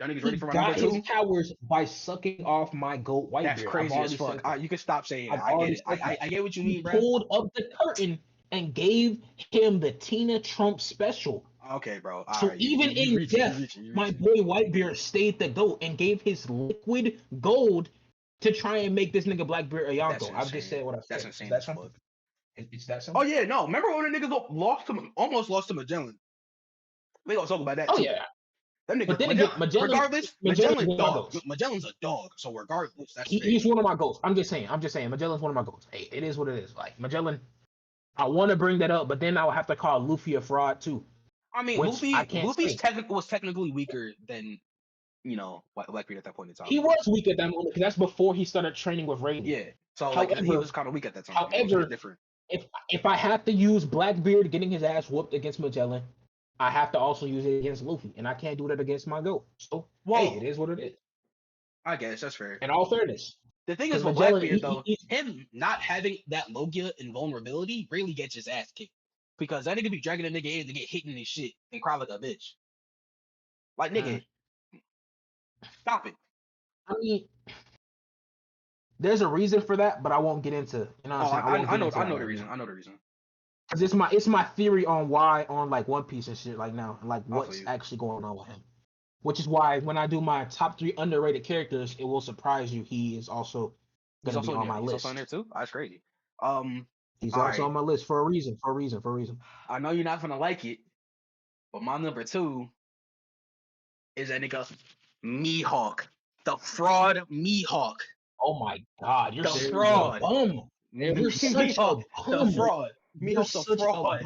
niggas ready for my number 2? He got his powers by sucking off my GOAT Whitebeard. That's crazy as fuck. You can stop saying that. I get it. I get what you mean, bro. He pulled up the curtain and gave him the Tina Trump special. Okay, bro. So right, even in death, my boy Whitebeard stayed the GOAT and gave his liquid gold to try and make this nigga Blackbeard a Yonko. I've just said what I said. That's insane. That's fuck. It's that simple. Oh yeah, no. Remember when the nigga almost lost to Magellan? We gonna talk about that. Oh too. yeah. That nigga, but then again, Magellan's a dog. So regardless, he's one of my goals. I'm just saying. Magellan's one of my goals. Hey, it is what it is. Like Magellan, I want to bring that up, but then I would have to call Luffy a fraud too. I mean, Luffy was technically weaker than Blackbeard at that point in time. He was weak at that moment because that's before he started training with Raiden. Yeah, so however, he was kind of weak at that time. However, different. If I have to use Blackbeard getting his ass whooped against Magellan, I have to also use it against Luffy, and I can't do that against my GOAT. So, hey, it is what it is. I guess that's fair. In all fairness. The thing is with Blackbeard, though, him not having that Logia invulnerability really gets his ass kicked. because that nigga be dragging a nigga in to get hit in his shit and cry like a bitch. Like nigga, stop it. I mean, there's a reason for that, but I won't get into. You know what I'm saying? I know the reason. I know the reason. Cause it's my theory on why on like One Piece and shit like now, like what's actually going on with him. Which is why when I do my top 3 underrated characters, it will surprise you. He is also gonna be on my list. He's also on there too. That's crazy. He's also on my list for a reason. I know you're not gonna like it, but my number 2 is that nigga Mihawk, the fraud Mihawk. Oh my god, you're the such fraud. a bum. You're such Mihawk, a bum. the fraud. Mihawk's the fraud.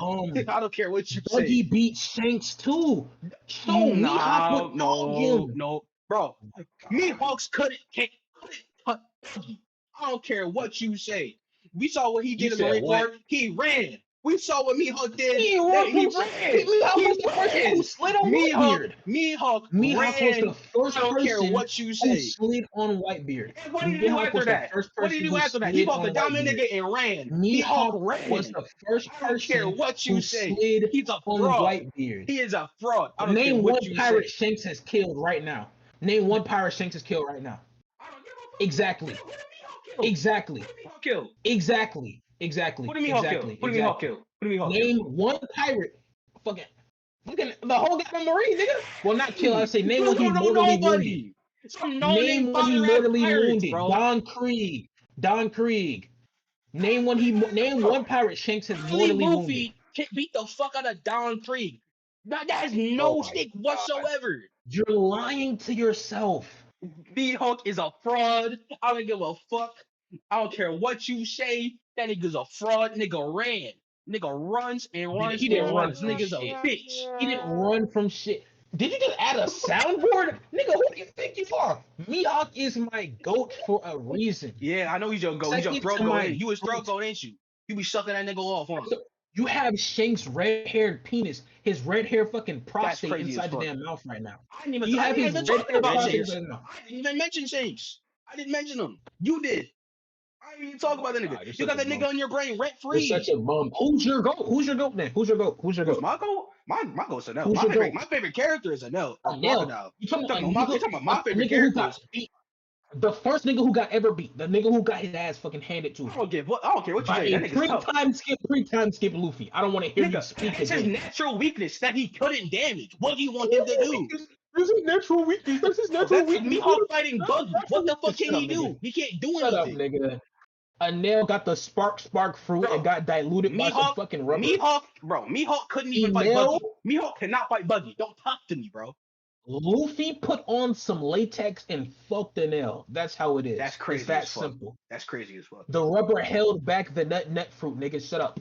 I don't care what you say. Buggy beat Shanks too. So Mihawk would dog him. No, bro. Mihawk's couldn't cut Buggy. I don't care what you say. We saw what he did in the Marine Corps. He ran. We saw what Mihawk did. He ran. Mihawk was the first one who slid on Whitebeard. Mihawk was the first I don't care what you say. Who slid on Whitebeard. And what did he do after that? What did he do after that? He fought the diamond nigga and ran. Mihawk ran. Was the first person I don't care what you say. He's a on fraud. Whitebeard. He is a fraud. I don't Name care what one pirate Shanks has killed right now. Name one pirate Shanks has killed right now. Exactly. Exactly. Exactly. Exactly. What do you mean Mihawk kill? Name one pirate. Fucking the whole goddamn Marine, nigga. Well, not kill. I say name one he mortally wounded. Name one he mortally wounded. Don Krieg. Name one pirate Shanks has mortally wounded. Luffy beat the fuck out of Don Krieg. That has no stick whatsoever. You're lying to yourself. Mihawk is a fraud. I don't give a fuck. I don't care what you say. That nigga's a fraud. Nigga ran. Nigga runs and runs. He didn't run. Nigga's a bitch. He didn't run from shit. Did you just add a soundboard? Nigga, who do you think you are? Mihawk is my goat for a reason. Yeah, I know he's your goat. He's your throat goat. You his throat goat, ain't you? You be sucking that nigga off, huh? You have Shanks' red-haired penis, his red-haired fucking prostate inside the damn mouth right now. I didn't even mention Shanks. I didn't mention him. You did. I didn't even talk about that nigga. You got that nigga on your brain rent free. You're such a bum. Who's your goat? Who's your goat then? Who's your goat? My goat? My goat's Enel. My favorite character is Enel. You talking about my favorite character? The first nigga who got ever beat. The nigga who got his ass fucking handed to him. I don't care what you say. That Pre-time skip Luffy. I don't want to hear you speak. It's his natural weakness that he couldn't damage. What do you want him to do? This is natural weakness. That's his natural weakness. Mihawk fighting Buggy. What the fuck can he do? He can't do anything. Shut up, nigga. Enel got the spark fruit and got diluted by some fucking rubber. Mihawk couldn't even fight Buggy. Mihawk cannot fight Buggy. Don't talk to me, bro. Luffy put on some latex and fucked Enel. That's how it is. That's crazy. It's that simple. That's crazy as fuck. The rubber held back the nut fruit, nigga. Shut up.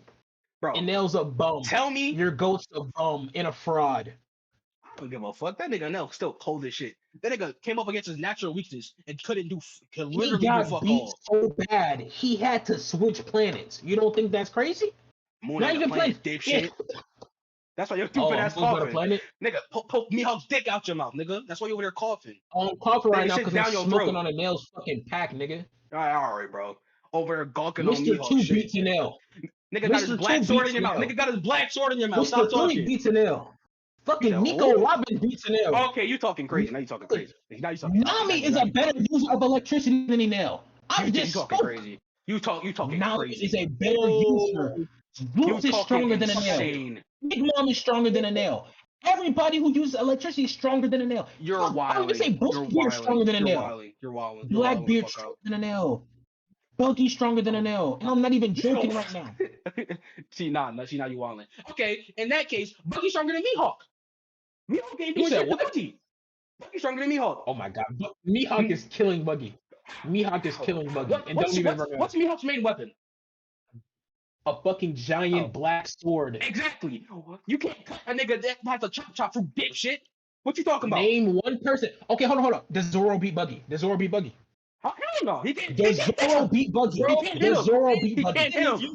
Bro. Enel's a bum. Tell me. Your goat's a bum and a fraud. I don't give a fuck. That nigga Enel still cold as shit. That nigga came up against his natural weakness and couldn't do literally he got do fuck beat all. So bad, he had to switch planets. You don't think that's crazy? Not even planet, dipshit. That's why you're stupid ass coughing. Nigga, poke Mihawk's dick out your mouth, nigga. That's why you're over there coughing. I'm coughing right now because I'm smoking on Enel's fucking pack, nigga. Alright, bro. Over there gawking on Mr. Mihawk. Mr. 2 beats Enel. Nigga got his black sword in your mouth. Nigga got his black sword in your mouth. Stop talking. Mr. 3 beats Enel. Fucking Nico Robin beats Enel. Okay, you talking crazy. Now you talking crazy. Nami is a better user of electricity than Enel. I'm just talking crazy. You talking Nami crazy. Is a better user. Zeus is stronger than Enel. Big Mom is stronger than Enel. Everybody who uses electricity is stronger than Enel. You're wild. I would say Bushbeard is stronger than Enel. You're wild. Blackbeard stronger than Enel. Buggy stronger than Enel. And I'm not even joking right now. See, now you wilding. Okay, in that case, Buggy's stronger than Mihawk. Mihawk ain't doing shit to Buggy. Buggy's stronger than Mihawk. Oh my god. Mihawk is killing Buggy. Mihawk is killing Buggy. What's Mihawk's main weapon? A fucking giant black sword. Exactly. You can't cut a nigga that has a chop through dipshit. What you talking about? Name one person. Okay, hold on. Does Zoro beat Buggy? Hell no. He can't. Does Zoro beat Buggy? Does Zoro beat Buggy?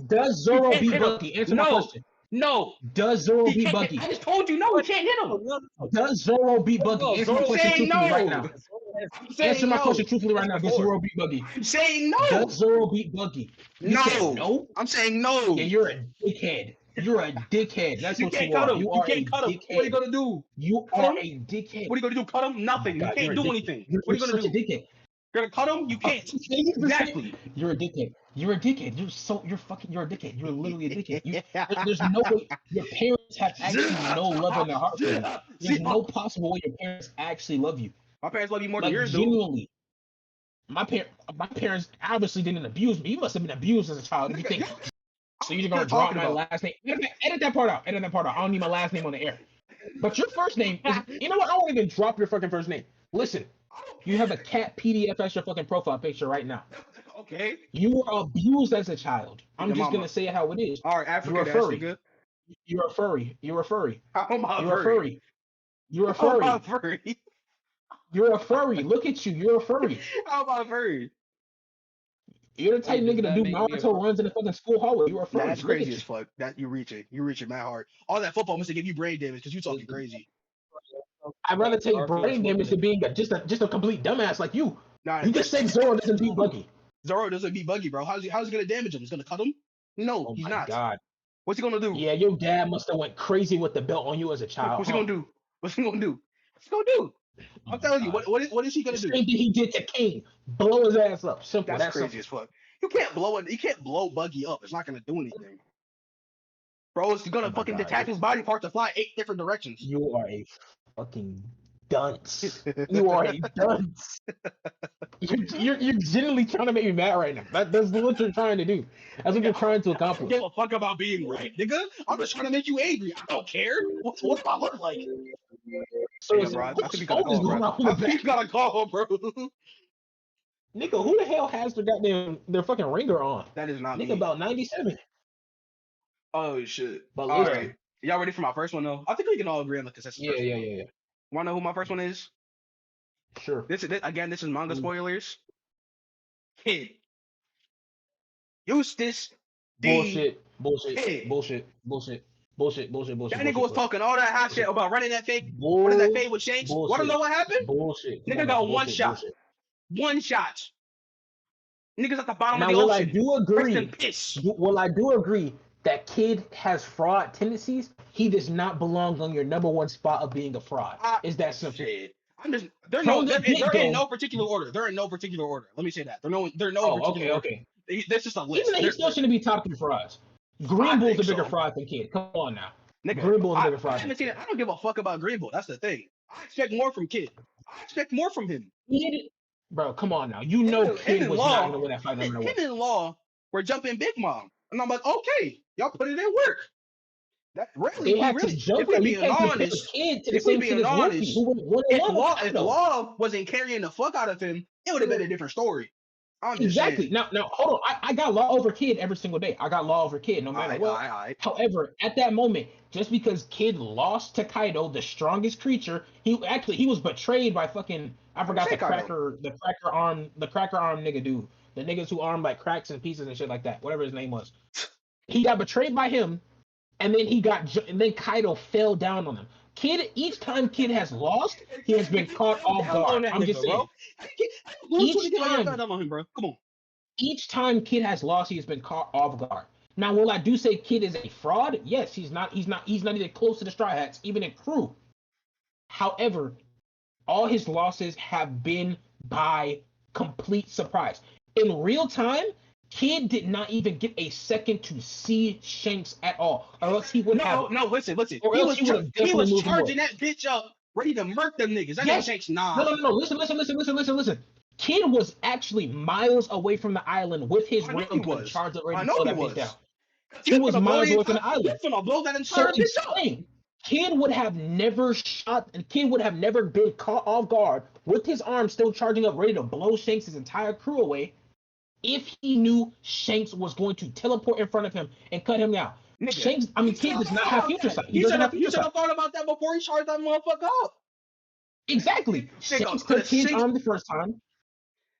Does Zoro beat Buggy? Answer my question. No. Does Zoro beat Buggy? I just told you no. He can't hit him. Does Zoro beat Buggy? Answer my question truthfully right now. Answer my question truthfully right now. Does Zoro beat Buggy? I'm saying no. Does Zoro beat Buggy? No. I'm saying no. Yeah, you're a dickhead. You're a dickhead. That's You what can't you cut are. him. You You are a can't cut him. What are you dickhead. gonna do? You Cut are him? a dickhead. What are you gonna do? Cut him? Oh my Nothing. You God, you're can't a do dickhead. anything. You're What are you gonna such do? a dickhead. You're gonna cut him? You can't. Exactly. You're a dickhead. You're a dickhead. You're a dickhead. You're literally a dickhead. There's no way your parents have actually no love in their heart for you. There's no possible way your parents actually love you. My parents love you more than Like yours do. genuinely. My parents obviously didn't abuse me. You must have been abused as a child. If you think so, you're gonna drop my last name. Edit that part out. Edit that part out. I don't need my last name on the air. But your first name is, you know what? I won't even drop your fucking first name. Listen, you have a cat PDF as your fucking profile picture right now. Okay. You were abused as a child. I'm Your just mama. gonna say it how it is. All right, Africa. You're a furry. Nigga. You're a furry. You're a furry. How am I You're a furry? furry. You're a How am I furry. furry? You're a furry. Look at you. You're a furry. How am I furry? You're the type Wait, does nigga to that do make me a Naruto runs in the fucking school hallway. You're a Nah, furry. that's Look at crazy you. as fuck. That you're reaching mad hard. All that football must have give you brain damage because you talking crazy. I'd rather take Garfield brain damage than being just a complete dumbass like you. Nah, You just said Zoro doesn't beat Buggy. Zoro doesn't beat Buggy, bro. How's he gonna damage him? He's gonna cut him? No, Oh he's my not. God. What's he gonna do? Yeah, your dad must have went crazy with the belt on you as a child. What's he gonna do? What's he gonna do? What's he gonna do? Oh I'm telling you, God. what is he The gonna do? same thing he did to King. Blow his ass up. Simple. That's That's crazy as fuck. You can't blow Buggy up. It's not gonna do anything. Bro, it's gonna Oh my fucking God, detach his body part to fly 8 different directions. You are a fucking dunce. You are a dunce. You're genuinely trying to make me mad right now. That's what you're trying to do. That's what you're trying to I don't accomplish. give a fuck about being right, nigga. I'm just trying to make you angry. I don't care. What do I look like? So Yeah, it's bro, I think whose we gotta phone is call, going bro. off in I the think back? you gotta call, bro. Nigga, who the hell has their fucking ringer on? That is not Nigga, me. about 97. Oh shit. But All listen, right. Y'all ready for my first one though? I think we can all agree on the consensus. yeah. Wanna know who my first one is? Sure. This is manga Mm. spoilers. Kid. Eustace D. Bullshit. Kid. Bullshit. That nigga was talking all that hot shit about running that fake with Shanks. Bullshit. Wanna know what happened? Bullshit. Nigga got one shot. One shot. Niggas at the bottom Now, of the will I ocean. do agree? Piss. Well, I do agree that Kid has fraud tendencies. He does not belong on your number one spot of being a fraud. Is that simple? Shit. I'm just they're From the in get-go- no particular order. They're in no particular order. Let me say that. They're no Oh, particular order. okay. That's just a list. Even though he They're- still shouldn't be top 3 frauds. Green I Bull's a think bigger so. fraud than Kid. Come on now. Nigga, Green Bull's a I bigger fraud. haven't seen it. I don't give a fuck about Green Bull. That's the thing. I expect more from Kid. I expect more from him. Bro, come on now. You know Kid and was Law- not going to win that fight no matter Him what. and Law were jumping Big Mom. And I'm like, okay, y'all put it in work. That really, They had to jump. if we You being can't compare honest, Kid to the if we same being kid as Luffy, honest, who went 1-1 if Law wasn't carrying the fuck out of him, it would have been a different story. I'm just Exactly. saying. Now, hold on. I got Law over Kid every single day. I got Law over Kid no matter what. Alright. However, at that moment, just because Kid lost to Kaido, the strongest creature, he was betrayed by fucking I forgot the cracker arm nigga dude. The niggas who armed like cracks and pieces and shit like that. Whatever his name was. He got betrayed by him, and then Kaido fell down on him. Kid, each time Kid has lost, he has been caught off guard. I'm just saying. Each time Kid has lost, he has been caught off guard. Now, will I do say Kid is a fraud? Yes, he's not even close to the Straw Hats, even in crew. However, all his losses have been by complete surprise. In real time, Kid did not even get a second to see Shanks at all, or else he would have. No, listen. Or He else was, moved charging more. that bitch up, ready to murk them niggas. That Yes. nigga Shanks, nah. No. Listen. Kid was actually miles away from the island with his I know round he gun was. charged up, I ready to know slow he that bitch was. down. He was miles away from the island. He's gonna blow that So entire bitch up. explain. Kid would have never shot, and Kid would have never been caught off guard with his arm still charging up, ready to blow Shanks' entire crew away, if he knew Shanks was going to teleport in front of him and cut him down. Nigga, Kid does not have future sight. He should have thought about that before he charged that motherfucker up. Exactly. Shanks took Kid's arm the first time.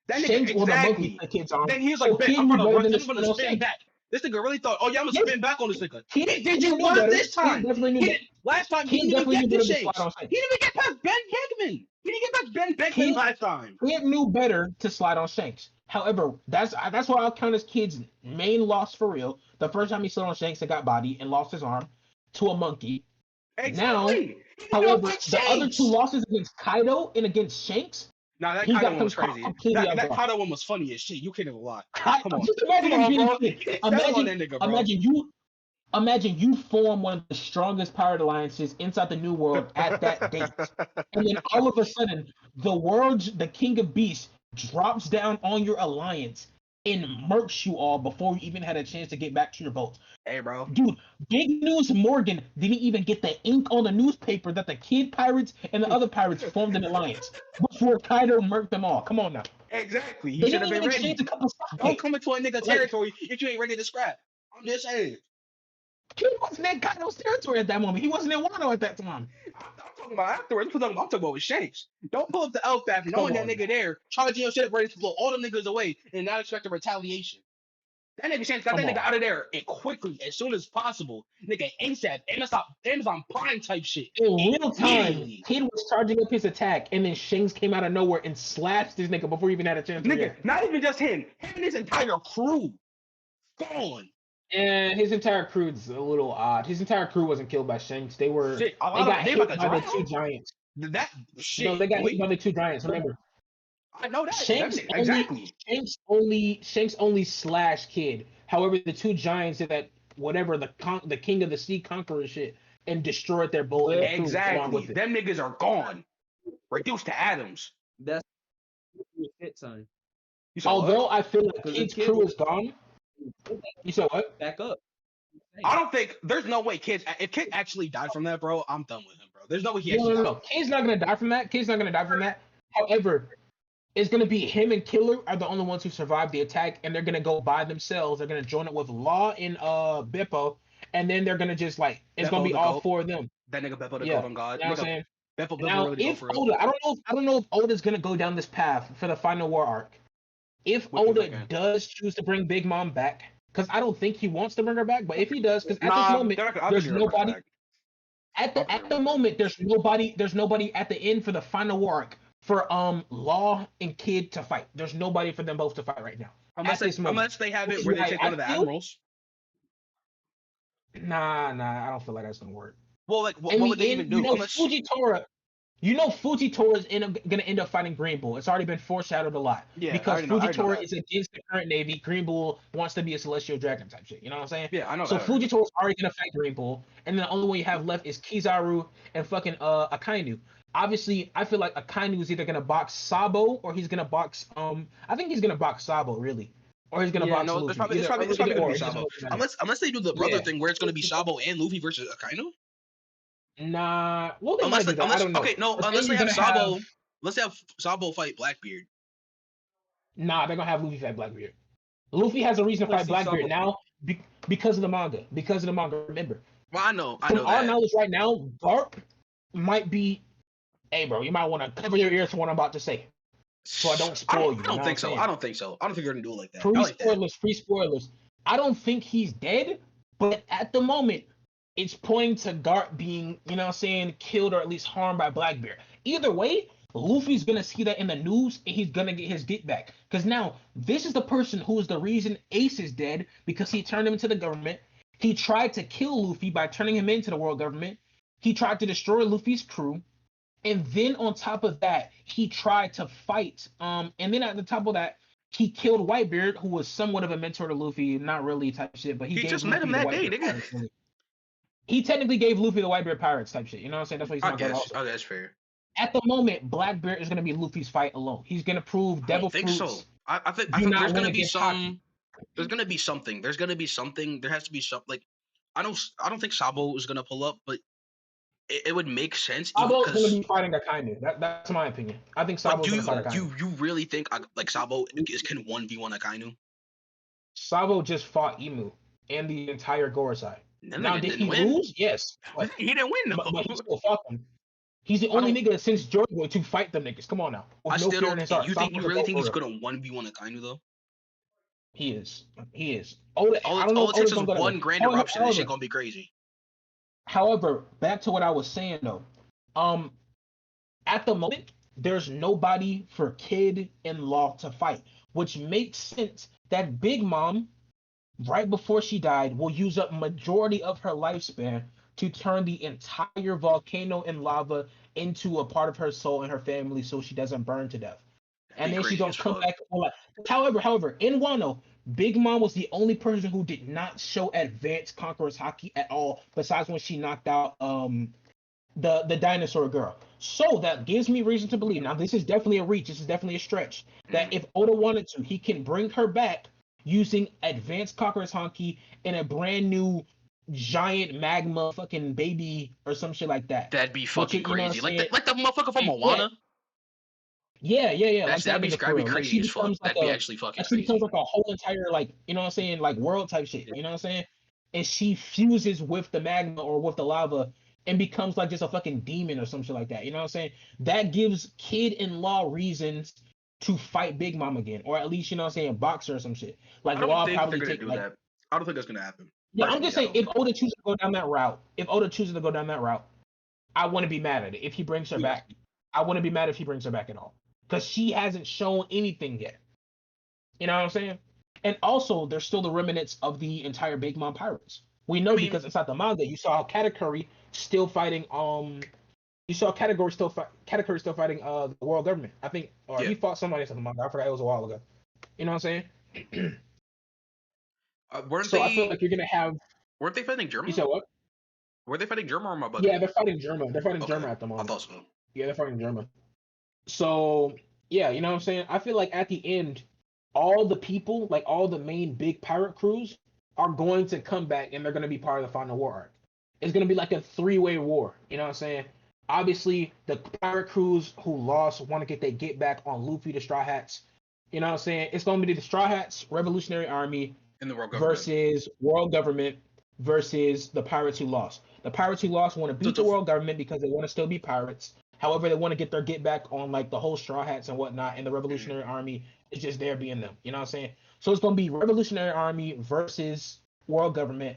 That nigga, Shanks was a monkey exactly. took Kid's arm. Then he was like, So "Bet, Kid I'm knew gonna better than spin Shanks. back." This nigga really thought, "Oh yeah, I'm gonna Yes. spin back on this nigga." Kid Did you knew run better. this time? Kid definitely knew better. Last time he Kid didn't even definitely get knew to better to Shanks. slide on He Shanks. didn't even get past Ben Beckman. He didn't get past Ben Beckman Kid, last time. Kid knew better to slide on Shanks. However, that's what I'll count as Kid's main loss for real. The first time he slid on Shanks and got bodied and lost his arm to a monkey. Now, Exactly. however, the other two losses against Kaido and against Shanks, Nah, that he Kaido got one was crazy. completely That outgunned. Kaido one was funny as shit. You can't even lie. Come on. Just imagine Come him on, beating bro. Kid. You can't tell on that nigga, bro. Imagine you form one of the strongest pirate alliances inside the New World at that date, and then all of a sudden, the King of Beasts, drops down on your alliance and murks you all before you even had a chance to get back to your boats. Hey, bro. Dude, Big News Morgan didn't even get the ink on the newspaper that the Kid pirates and the other pirates formed an alliance before Kaido murked them all. Come on now. Exactly. He They should didn't have been even ready. exchange a couple Don't come into a nigga Like- territory if you ain't ready to scrap. I'm just saying. Kid wasn't in Kaido's territory at that moment. He wasn't in Wano at that time. I'm talking about afterwards. I'm talking about with Shanks. Don't pull up the Elfbath knowing that on. nigga there, charging your shit up, ready to blow all them niggas away and not expect a retaliation. That nigga Shanks got Come that nigga on. out of there and quickly, as soon as possible. Nigga ASAP, Amazon Prime type shit. In real time, Immediately. Kid was charging up his attack, and then Shanks came out of nowhere and slashed this nigga before he even had a chance to Nigga, react. not even just him and his entire crew. Gone. And his entire crew's a little odd. His entire crew wasn't killed by Shanks. They were Shit, they got hit about to by the drown? two giants. That shit. No, they got boy. hit by the two giants. Remember, I know that. Shanks That nigga, exactly. Shanks only slashed Kid. However, the two giants did that whatever the King of the Sea Conqueror shit and destroyed their boat. And the crew along Exactly. with it. Them niggas are gone. Reduced to atoms. That's shit, son. You saw what? Although I feel like Because Kid's the Kid crew was- is gone. You said what? Back up. I don't think there's no way if Kid actually died from that, bro, I'm done with him, bro. There's no way he actually No. died. Kid's not gonna die from that. Kid's not gonna die from that. However, it's gonna be him and Killer are the only ones who survived the attack, and they're gonna go by themselves. They're gonna join it with Law and Beppo, and then they're gonna just like it's gonna Beppo be the all goat. four of them. That nigga Beppo the Yeah, Golden God. You know what I'm Nigga, saying? Beppo Now, really go if for real. Oda, I don't know if Oda's gonna go down this path for the final war arc. If What you Oda thinking? does choose to bring Big Mom back, because I don't think he wants to bring her back, but if he does, because at this Nah, moment they're not gonna- I there's think they're gonna bring her nobody. back. At the moment, there's nobody at the end for the final war arc for Law and Kid to fight. There's nobody for them both to fight right now. Unless this moment. unless they have it Which where is they why take I one of the feel- admirals. Nah, I don't feel like that's gonna work. Well, like what In would the they end, even do? Unless Fujitora is gonna end up fighting Green Bull. It's already been foreshadowed a lot. Yeah, because I know Fujitora that. is against the current Navy. Green Bull wants to be a celestial dragon type shit. You know what I'm saying? Yeah, I know So that. Fujitora's already gonna fight Green Bull, and then the only one you have left is Kizaru and fucking Akainu. Obviously, I feel like Akainu is either gonna box Sabo or he's gonna box I think he's gonna box Sabo really, or he's gonna box no, Luffy. it's probably gonna be Either Sabo. or. Unless they do the brother Yeah. thing where it's gonna be Sabo and Luffy versus Akainu. Nah, well they might do that. I Unless don't know. okay, no, But unless then they you're have gonna Sabo. Let's have Sabo fight Blackbeard. Nah, they're gonna have Luffy fight Blackbeard. Luffy has a reason to Let's fight see Blackbeard Sabo. now because of the manga. Because of the manga, remember. Well, I know From our that. knowledge right now, Garp might be. Hey, bro, you might want to cover your ears for what I'm about to say, so I don't spoil you. I don't think so. I don't think so. I don't think they're gonna do it like that. I like that. Free spoilers. I don't think he's dead, but at the moment, it's pointing to Garp being, you know what I'm saying, killed or at least harmed by Blackbeard. Either way, Luffy's gonna see that in the news and he's gonna get his get back. Because now, this is the person who is the reason Ace is dead because he turned him into the government. He tried to kill Luffy by turning him into the world government. He tried to destroy Luffy's crew. And then on top of that, he tried to fight. And then at the top of that, he killed Whitebeard, who was somewhat of a mentor to Luffy, not really type shit, but he gave just Luffy met him the that day, Whitebeard nigga. Pirates, really. He technically gave Luffy the Whitebeard Pirates type shit. You know what I'm saying? That's what he's I not going guess. to Oh, that's fair. At the moment, Blackbeard is going to be Luffy's fight alone. He's going to prove I Devil don't think Fruits. so. I think do not there's win gonna be against some. There's gonna be something. There's gonna be something. There has to be something. Like I don't think Sabo is gonna pull up, but it would make sense. Sabo's going to be fighting Akainu. That's my opinion. I think But Sabo's going to fight Akainu. you really think like Sabo can 1v1 Akainu? Sabo just fought Emu and the entire Gorosei. That Now, nigga did didn't he win. lose? Yes. But, He didn't win though. but he still fought them. He's the only nigga since Joy Boy to fight them niggas. Come on now. With I no still fear in don't. his heart. You Sabo's really a think he's for gonna 1v1 Akainu though? He is. He is. Oda, All I don't know it if takes Oda's is gonna go one that grand way. eruption. This However, shit gonna be crazy. However, back to what I was saying though. Um, at the moment, there's nobody for Kid and Law to fight, which makes sense that Big Mom, right before she died, will use up majority of her lifespan to turn the entire volcano and lava into a part of her soul and her family so she doesn't burn to death. And then she's gonna come back. However, in Wano, Big Mom was the only person who did not show advanced Conqueror's Haki at all, besides when she knocked out the dinosaur girl. So that gives me reason to believe. Now, this is definitely a reach. This is definitely a stretch. That if Oda wanted to, he can bring her back using advanced Conqueror's Haki in a brand new giant magma fucking baby or some shit like that. That'd be fucking you know crazy. Like the motherfucker from Yeah. Moana. Yeah. That'd be crazy as fuck. That'd be actually fucking She becomes crazy. like a whole entire, like, you know what I'm saying, like world type shit. You know what I'm saying? And she fuses with the magma or with the lava and becomes like just a fucking demon or some shit like that. You know what I'm saying? That gives Kid and Law reasons to fight Big Mom again, or at least, you know what I'm saying, box her or some shit. Like I don't Law think probably they're gonna take do like, that. I don't think that's gonna happen. yeah, I'm Personally, just I saying, don't if think- Oda chooses to go down that route, I wouldn't be mad at it. If he brings her back, I wouldn't be mad if he brings her back at all. Because she hasn't shown anything yet. You know what I'm saying? And also, there's still the remnants of the entire Big Mom pirates. We know because inside the manga, you saw Katakuri still fighting. You saw Katakuri still fighting the world government. I think, or he fought somebody inside the manga. I forgot, it was a while ago. You know what I'm saying? I feel like you're gonna have. Weren't they fighting Germa? You said what? Were they fighting Germa or my butt? Yeah, they're fighting Germa. They're fighting Germa at the moment. I thought so. Yeah, they're fighting Germa. So yeah, you know what I'm saying? I feel like at the end, all the people, like all the main big pirate crews, are going to come back and they're going to be part of the final war arc. It's going to be like a three-way war. You know what I'm saying? Obviously, the pirate crews who lost want to get their get back on Luffy, the Straw Hats. You know what I'm saying? It's going to be the Straw Hats, Revolutionary Army, and the world government versus world government versus the pirates who lost. The pirates who lost want to beat the world government because they want to still be pirates. However, they want to get their get back on like the whole Straw Hats and whatnot, and the Revolutionary Army is just there being them. You know what I'm saying? So it's gonna be Revolutionary Army versus world government,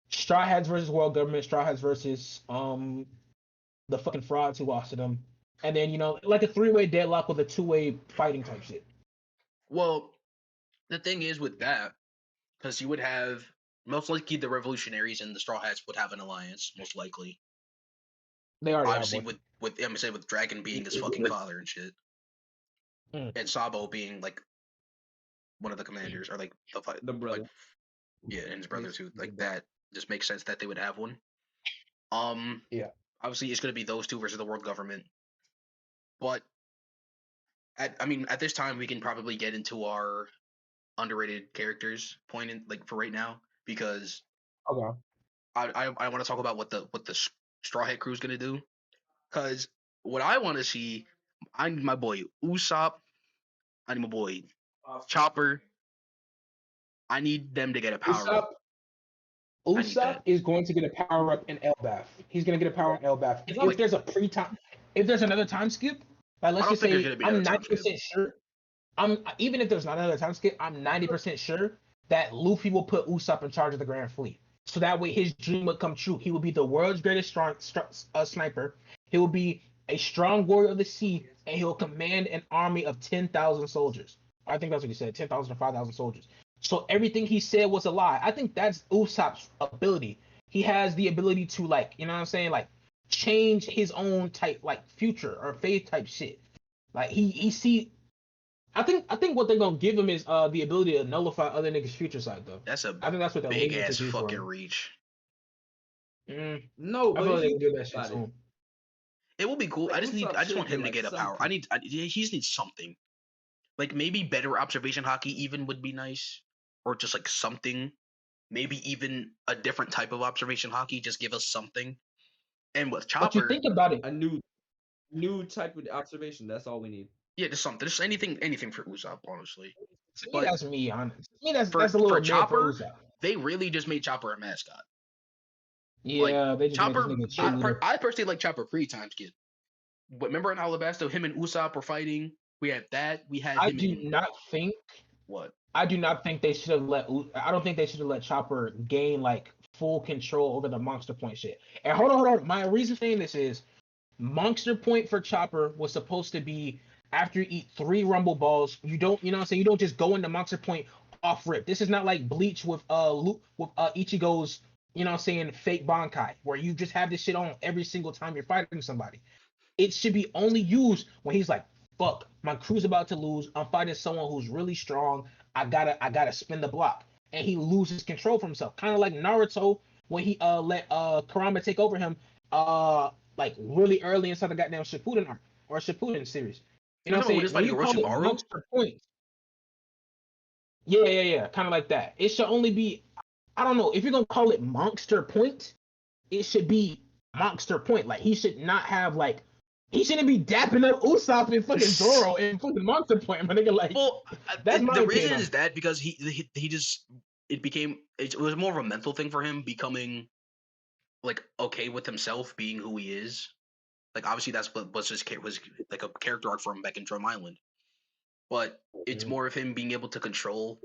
Straw Hats versus world government, Straw Hats versus the fucking frauds who lost to them, and then, you know, like a three-way deadlock with a two-way fighting type shit. Well, the thing is with that, because you would have most likely the Revolutionaries and the Straw Hats would have an alliance, most likely. They already obviously have one. with I'm gonna say with Dragon being his fucking father and shit, and Sabo being like one of the commanders or like the brother. Like, yeah, and his brother too. Like that just makes sense that they would have one. Yeah. Obviously, it's gonna be those two versus the world government, but at this time we can probably get into our underrated characters point in, like for right now, because okay. I want to talk about what the Straw Hat Crew is gonna do, because what I want to see, I need my boy Usopp, I need my boy Chopper, I need them to get a power up. Usopp is going to get a power up in Elbaf. He's going to get a power up in Elbaf. If there's a if there's another time skip, like let's just say I'm 90% sure. Even if there's not another time skip, I'm 90% sure that Luffy will put Usopp in charge of the Grand Fleet. So that way his dream would come true. He will be the world's greatest sniper. He will be a strong warrior of the sea, and he'll command an army of 10,000 soldiers. I think that's what he said, 10,000 or 5,000 soldiers. So everything he said was a lie. I think that's Usopp's ability. He has the ability to, like, you know what I'm saying, like change his own type, like future or fate type shit. Like he see. I think what they're gonna give him is the ability to nullify other niggas' future side though. I think that's what they're big ass fucking reach. No, I feel like they can do that shit soon. It will be cool. Like, I just want him to get a power. He just needs something. Like maybe better observation Haki even would be nice, or just like something. Maybe even a different type of observation Haki. Just give us something. And with Chopper, but you think about it, a new type of observation. That's all we need. Yeah, just something. Just anything for Usopp, honestly. To me, that's me, honestly. To me, that's a little for Chopper. For Usopp. They really just made Chopper a mascot. Yeah, like, they just Chopper. made this nigga I personally like Chopper pre-time skip. But remember in Alabasta, him and Usopp were fighting. We had that. We had. I do not think what. I do not think they should have let. I don't think they should have let Chopper gain like full control over the Monster Point shit. And hold on. My reason for saying this is Monster Point for Chopper was supposed to be after you eat 3 Rumble Balls, you don't, you know what I'm saying? You don't just go into Monster Point off rip. This is not like Bleach with Ichigo's, you know what I'm saying, fake Bankai, where you just have this shit on every single time you're fighting somebody. It should be only used when he's like, fuck, my crew's about to lose. I'm fighting someone who's really strong. I gotta spin the block. And he loses control for himself. Kind of like Naruto when he let Kurama take over him like really early inside the goddamn Shippuden arc or Shippuden series. You know what I'm saying? When you call it Monster Point. Yeah. Kind of like that. It should only be, I don't know, if you're gonna call it Monster Point, it should be Monster Point. Like he should not have like, he shouldn't be dapping up Usopp and fucking Zoro and fucking Monster Point, my nigga. Like, well, that's the reason is that because he just it was more of a mental thing for him becoming like okay with himself being who he is. Like obviously that's what was like a character arc for him back in Drum Island, but it's more of him being able to control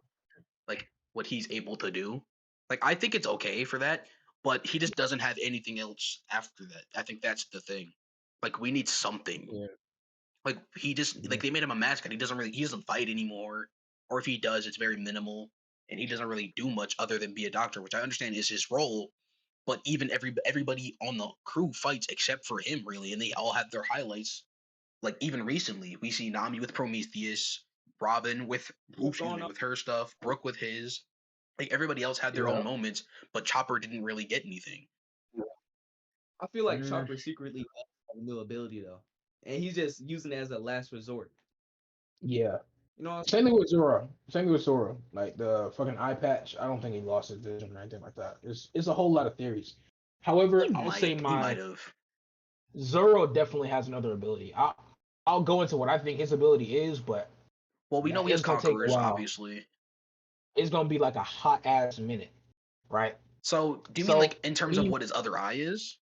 like what he's able to do. Like I think it's okay for that, but he just doesn't have anything else after that. I think that's the thing. Like we need something. Yeah. Like he just like they made him a mascot. He doesn't fight anymore, or if he does, it's very minimal, and he doesn't really do much other than be a doctor, which I understand is his role. But even everybody on the crew fights except for him, really, and they all have their highlights. Like even recently, we see Nami with Prometheus, Robin with her stuff, Brooke with his. Like everybody else had their own moments, but Chopper didn't really get anything. I feel like Chopper secretly has a new ability though, and he's just using it as a last resort. Yeah. You know, same thing with Zoro. Like the fucking eye patch, I don't think he lost his vision or anything like that. It's a whole lot of theories. However, I'll say Zoro definitely has another ability. I'll go into what I think his ability is, but we know he has Conquerors, obviously. It's gonna be like a hot ass minute, right? So, do you mean like in terms of what his other eye is?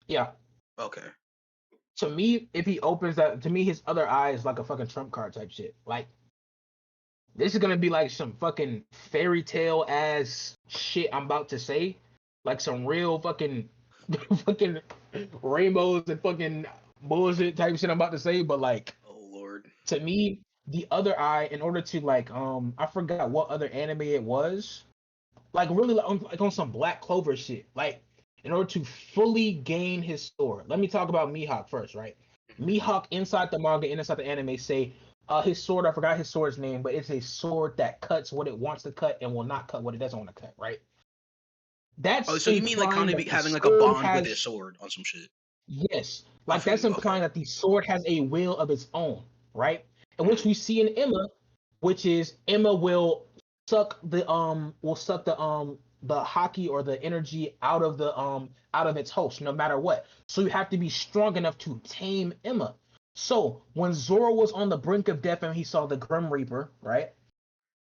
Yeah. Okay. To me, if he opens that, to me, his other eye is like a fucking trump card type shit. Like, this is gonna be like some fucking fairy tale ass shit I'm about to say, like some real fucking rainbows and fucking bullshit type shit I'm about to say. But like, oh lord, to me, the other eye, in order to like, I forgot what other anime it was, like really like on some Black Clover shit, like. In order to fully gain his sword, let me talk about Mihawk first, right? Mihawk inside the manga and inside the anime say his sword, I forgot his sword's name, but it's a sword that cuts what it wants to cut and will not cut what it doesn't want to cut, right? That's so you mean like kind of having like a bond with his sword on some shit? Yes, like that's implying that the sword has a will of its own, right? And which we see in Emma, which is Emma will suck the haki or the energy out of its host, no matter what. So you have to be strong enough to tame Emma. So when Zoro was on the brink of death and he saw the Grim Reaper, right?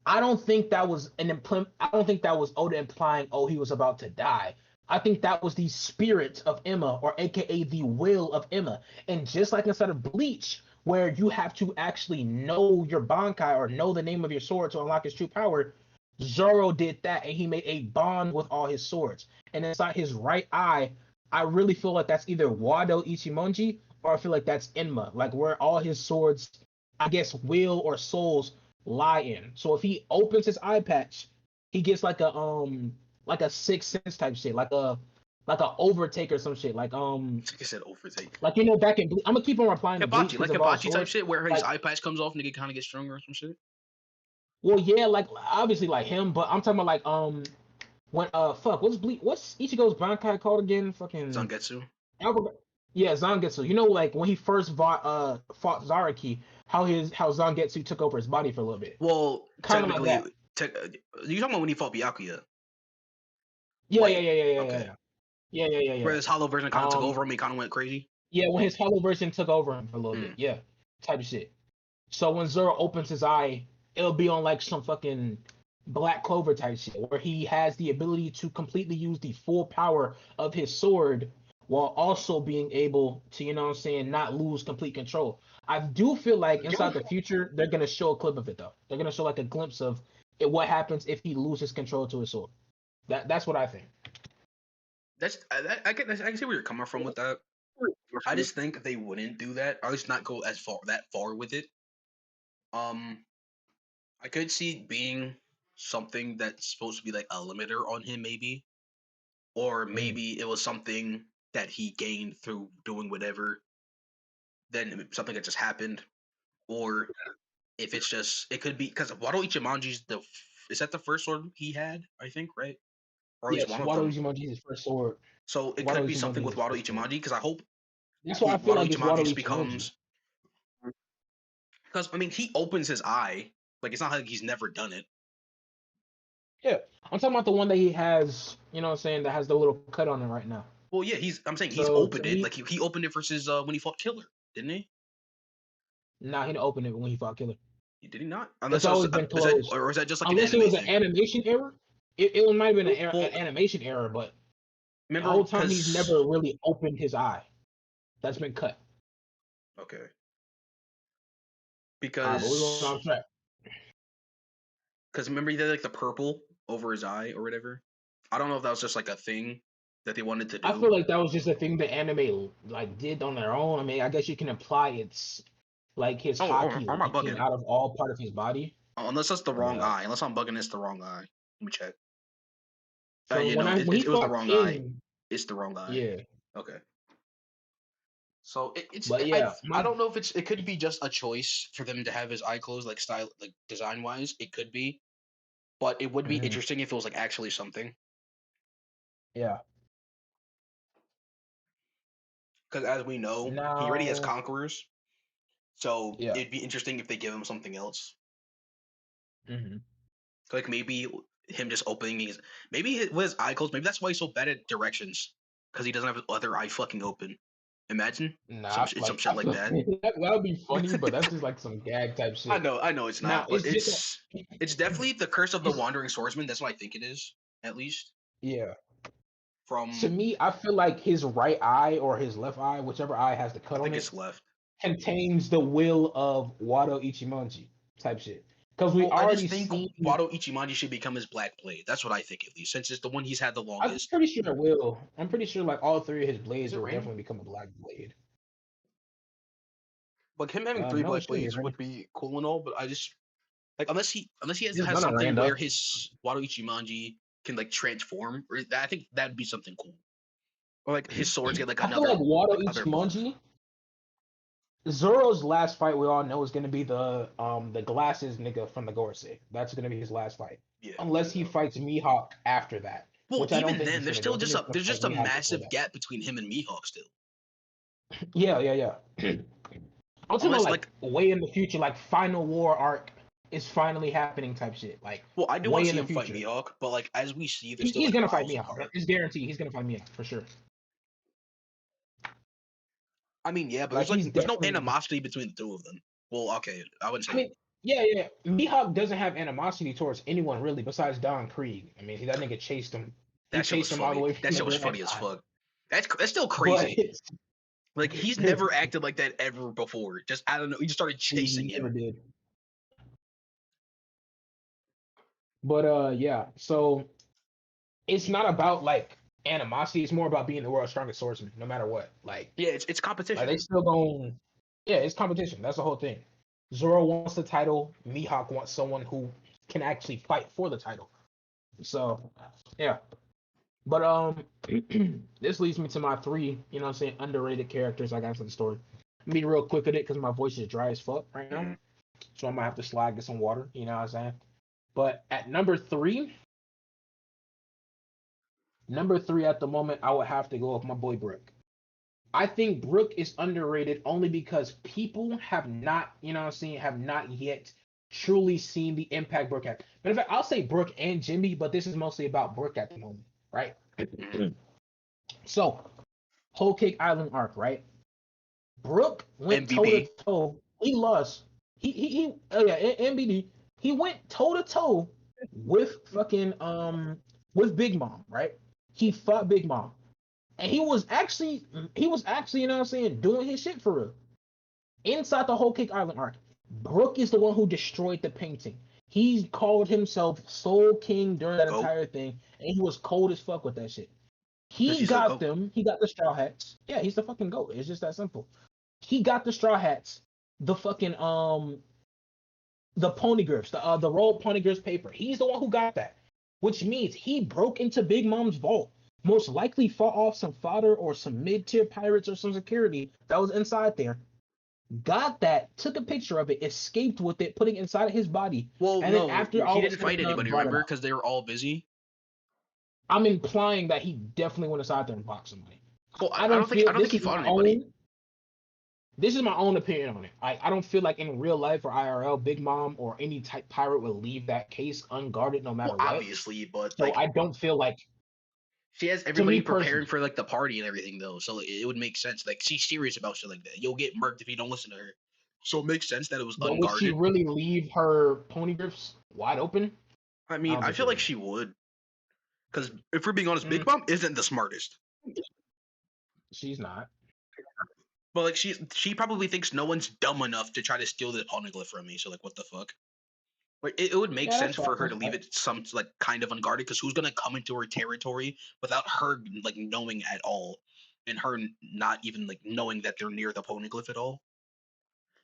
I don't think that was Oda implying, oh, he was about to die. I think that was the spirit of Emma, or aka the will of Emma. And just like inside of Bleach, where you have to actually know your Bankai or know the name of your sword to unlock its true power, Zoro did that, and he made a bond with all his swords. And inside his right eye, I really feel like that's either Wado Ichimonji, or I feel like that's Enma, like where all his swords, I guess, will or souls lie in. So if he opens his eye patch, he gets like a sixth sense type shit, like a overtake or some shit, like I said overtake. Like back in Bleach, I'm gonna keep on replying Hibachi, to Bleach, like Hibachi type shit, where his eye patch comes off and he kind of gets stronger or some shit. Well, yeah, like obviously like him, but I'm talking about like when what's Ichigo's Bankai called again? Fucking Zangetsu. Yeah, Zangetsu. You know, like when he first fought Zaraki, how Zangetsu took over his body for a little bit. Well, kind of like that. You talking about when he fought Byakuya? Yeah. Where his hollow version kind of took over him, he kind of went crazy. Yeah, when his hollow version took over him for a little bit. Yeah, type of shit. So when Zoro opens his eye, it'll be on like some fucking Black Clover type shit, where he has the ability to completely use the full power of his sword while also being able to, you know what I'm saying, not lose complete control. I do feel like inside the future, they're going to show a clip of it, though. They're going to show like a glimpse of what happens if he loses control to his sword. That's what I think. I can see where you're coming from with that. I just think they wouldn't do that, or at least not go that far with it. I could see it being something that's supposed to be like a limiter on him, maybe, or maybe it was something that he gained through doing whatever. Then something that just happened, or if it's just it could be because Wado Ichimonji's is that the first sword he had? I think, right? Or at least Yes, one of Wado them. Ichimonji is his first sword. So it Wado could be Ichimonji something is with his Wado first sword. Ichimonji because I hope That's why I feel Wado like it's Wado Ichimonji Ichimonji. becomes because I mean he opens his eye, like it's not like he's never done it. Yeah, I'm talking about the one that he has. You know what I'm saying? That has the little cut on it right now. Well, yeah, I'm saying he's So, opened to it. me- Like he opened it versus when he fought Killer, didn't he? Nah, he didn't open it when he fought Killer. Did he not? It's always been closed. Or is that just like Unless an it anime was an thing? animation error. It might have been an Well, animation error, but the remember, whole time he's because never really opened his eye. That's been cut. okay, All right, because but we're going on track. remember he did like the purple over his eye or whatever. I don't know if that was just like a thing that they wanted to do. I feel like that was just a thing the anime like did on their own. I mean, I guess you can apply it's like his hockey am I leaking bugging? out of all part of his body. Unless that's the wrong Yeah. eye. Unless I'm bugging, it's the wrong eye. Let me check. So You when know, when he it was the fought wrong eye. King, It's the wrong eye. yeah. Okay. So it's But yeah, I don't know if it could be just a choice for them to have his eye closed, like style, like design wise. It could be, but it would be Mhm. interesting if it was like actually something. Yeah. Because as we know, he already has Now, conquerors, so yeah. it'd be interesting if they give him something else. hmm Like maybe him just opening his with his eye closed. Maybe that's why he's so bad at directions because he doesn't have his other eye fucking open. Imagine Nah, some shit like that. that would be funny, but that's just like some gag type shit. I know it's Now, not, but it's it's definitely the curse of the it's- wandering swordsman. That's what I think it is, at least. yeah. From To me, I feel like his right eye or his left eye, whichever eye has the I cut on think it, it's left. contains the will of Wado Ichimonji type shit. Because we Well, I already just think seen. Wado Ichimonji should become his Black Blade. That's what I think, at least, since it's the one he's had the I'm longest. pretty sure it will. I'm pretty sure like all three of his blades Is it will raining? definitely become a black blade. Like him having three No, Black it shouldn't be Blades raining. would be cool and all, but I just like unless he It's has gonna something rain, where though. his Wado Ichimonji can like transform, or I think that'd be something cool. Or like his swords get like I feel another like Wado other buff. Ichimonji. Zoro's last fight we all know is gonna be the glasses nigga from the Gorosei. That's gonna be his last fight. Yeah. Unless he fights Mihawk after that. Well, which I don't even think then, he's there's gonna still do. I just think he's there's gonna just a fight Mihawk before massive that. gap between him and Mihawk still. Yeah. I'm talking Unless, about like way in the future, like Final War arc is finally happening type shit. Like Well, I do way want to in see the him fight future. Mihawk, but like as we see, they're He- still he's like gonna fight miles Mihawk. apart. It's guaranteed. He's gonna fight Mihawk for sure. I mean, yeah, but Like, he's there's no definitely- animosity between the two of them. Well, okay, I wouldn't say. I mean, yeah. Mihawk doesn't have animosity towards anyone really besides Don Krieg. I mean, that nigga chased him. that shit was chased him all the way funny. from That the shit was Grand funny as Line. fuck. That's still But crazy. Like he's never acted like that ever before. Just I don't know. He just started chasing he never him. did. But yeah, so it's not about like animosity. It's more about being the world's strongest swordsman, no matter what. Like Yeah, it's competition. they still going. Yeah, it's competition. That's the whole thing. Zoro wants the title. Mihawk wants someone who can actually fight for the title. So, yeah. But this leads me to my three, you know what I'm saying, underrated characters I got for the story. I'm being real quick with it because my voice is dry as fuck right now. So I might have to slide, get some water, you know what I'm saying? But at number three at the moment, I would have to go with my boy Brook. I think Brook is underrated only because people have not, you know what I'm saying, have not yet truly seen the impact Brook had. But in fact, I'll say Brook and Jimmy, but this is mostly about Brook at the moment, right? So, Whole Cake Island arc, right? Brook went toe to toe. He lost. MBD. He went toe to toe with fucking with Big Mom, right? He fought Big Mom. And he was actually, you know what I'm saying, doing his shit for real. Inside the Whole Cake Island arc, Brook is the one who destroyed the painting. He called himself Soul King during that Goat? entire thing, and he was cold as fuck with that shit. He he's a got goat. them. He got the Straw Hats. Yeah, he's the fucking goat. It's just that simple. He got the Straw Hats, the fucking the Poneglyphs, the rolled Poneglyphs paper. He's the one who got that, which means he broke into Big Mom's vault. Most likely fought off some fodder or some mid-tier pirates or some security that was inside there. Got that, took a picture of it, escaped with it, putting it inside of his body. Well, and no, then after all he was didn't said fight and done, anybody, brought it remember? out. Because they were all busy. I'm implying that he definitely went inside there and boxed somebody. Well, I don't think he fought anybody. This is my own opinion on it. I don't feel like in real life or IRL, Big Mom or any type pirate would leave that case unguarded no matter Well, what. obviously, but So like, I don't feel like she has everybody preparing personally, for like the party and everything, though. So it would make sense. Like, she's serious about shit like that. You'll get murked if you don't listen to her. So it makes sense that it was but unguarded. would she really leave her Poneglyphs wide open? I mean, I feel like she would. Because if we're being honest, Big Mom isn't the smartest. She's not. But like, she probably thinks no one's dumb enough to try to steal the Poneglyph from me. So like, what the fuck? Like, it would make sense for her to leave it some like kind of unguarded, because who's gonna come into her territory without her like knowing at all, and her not even like knowing that they're near the Poneglyph at all.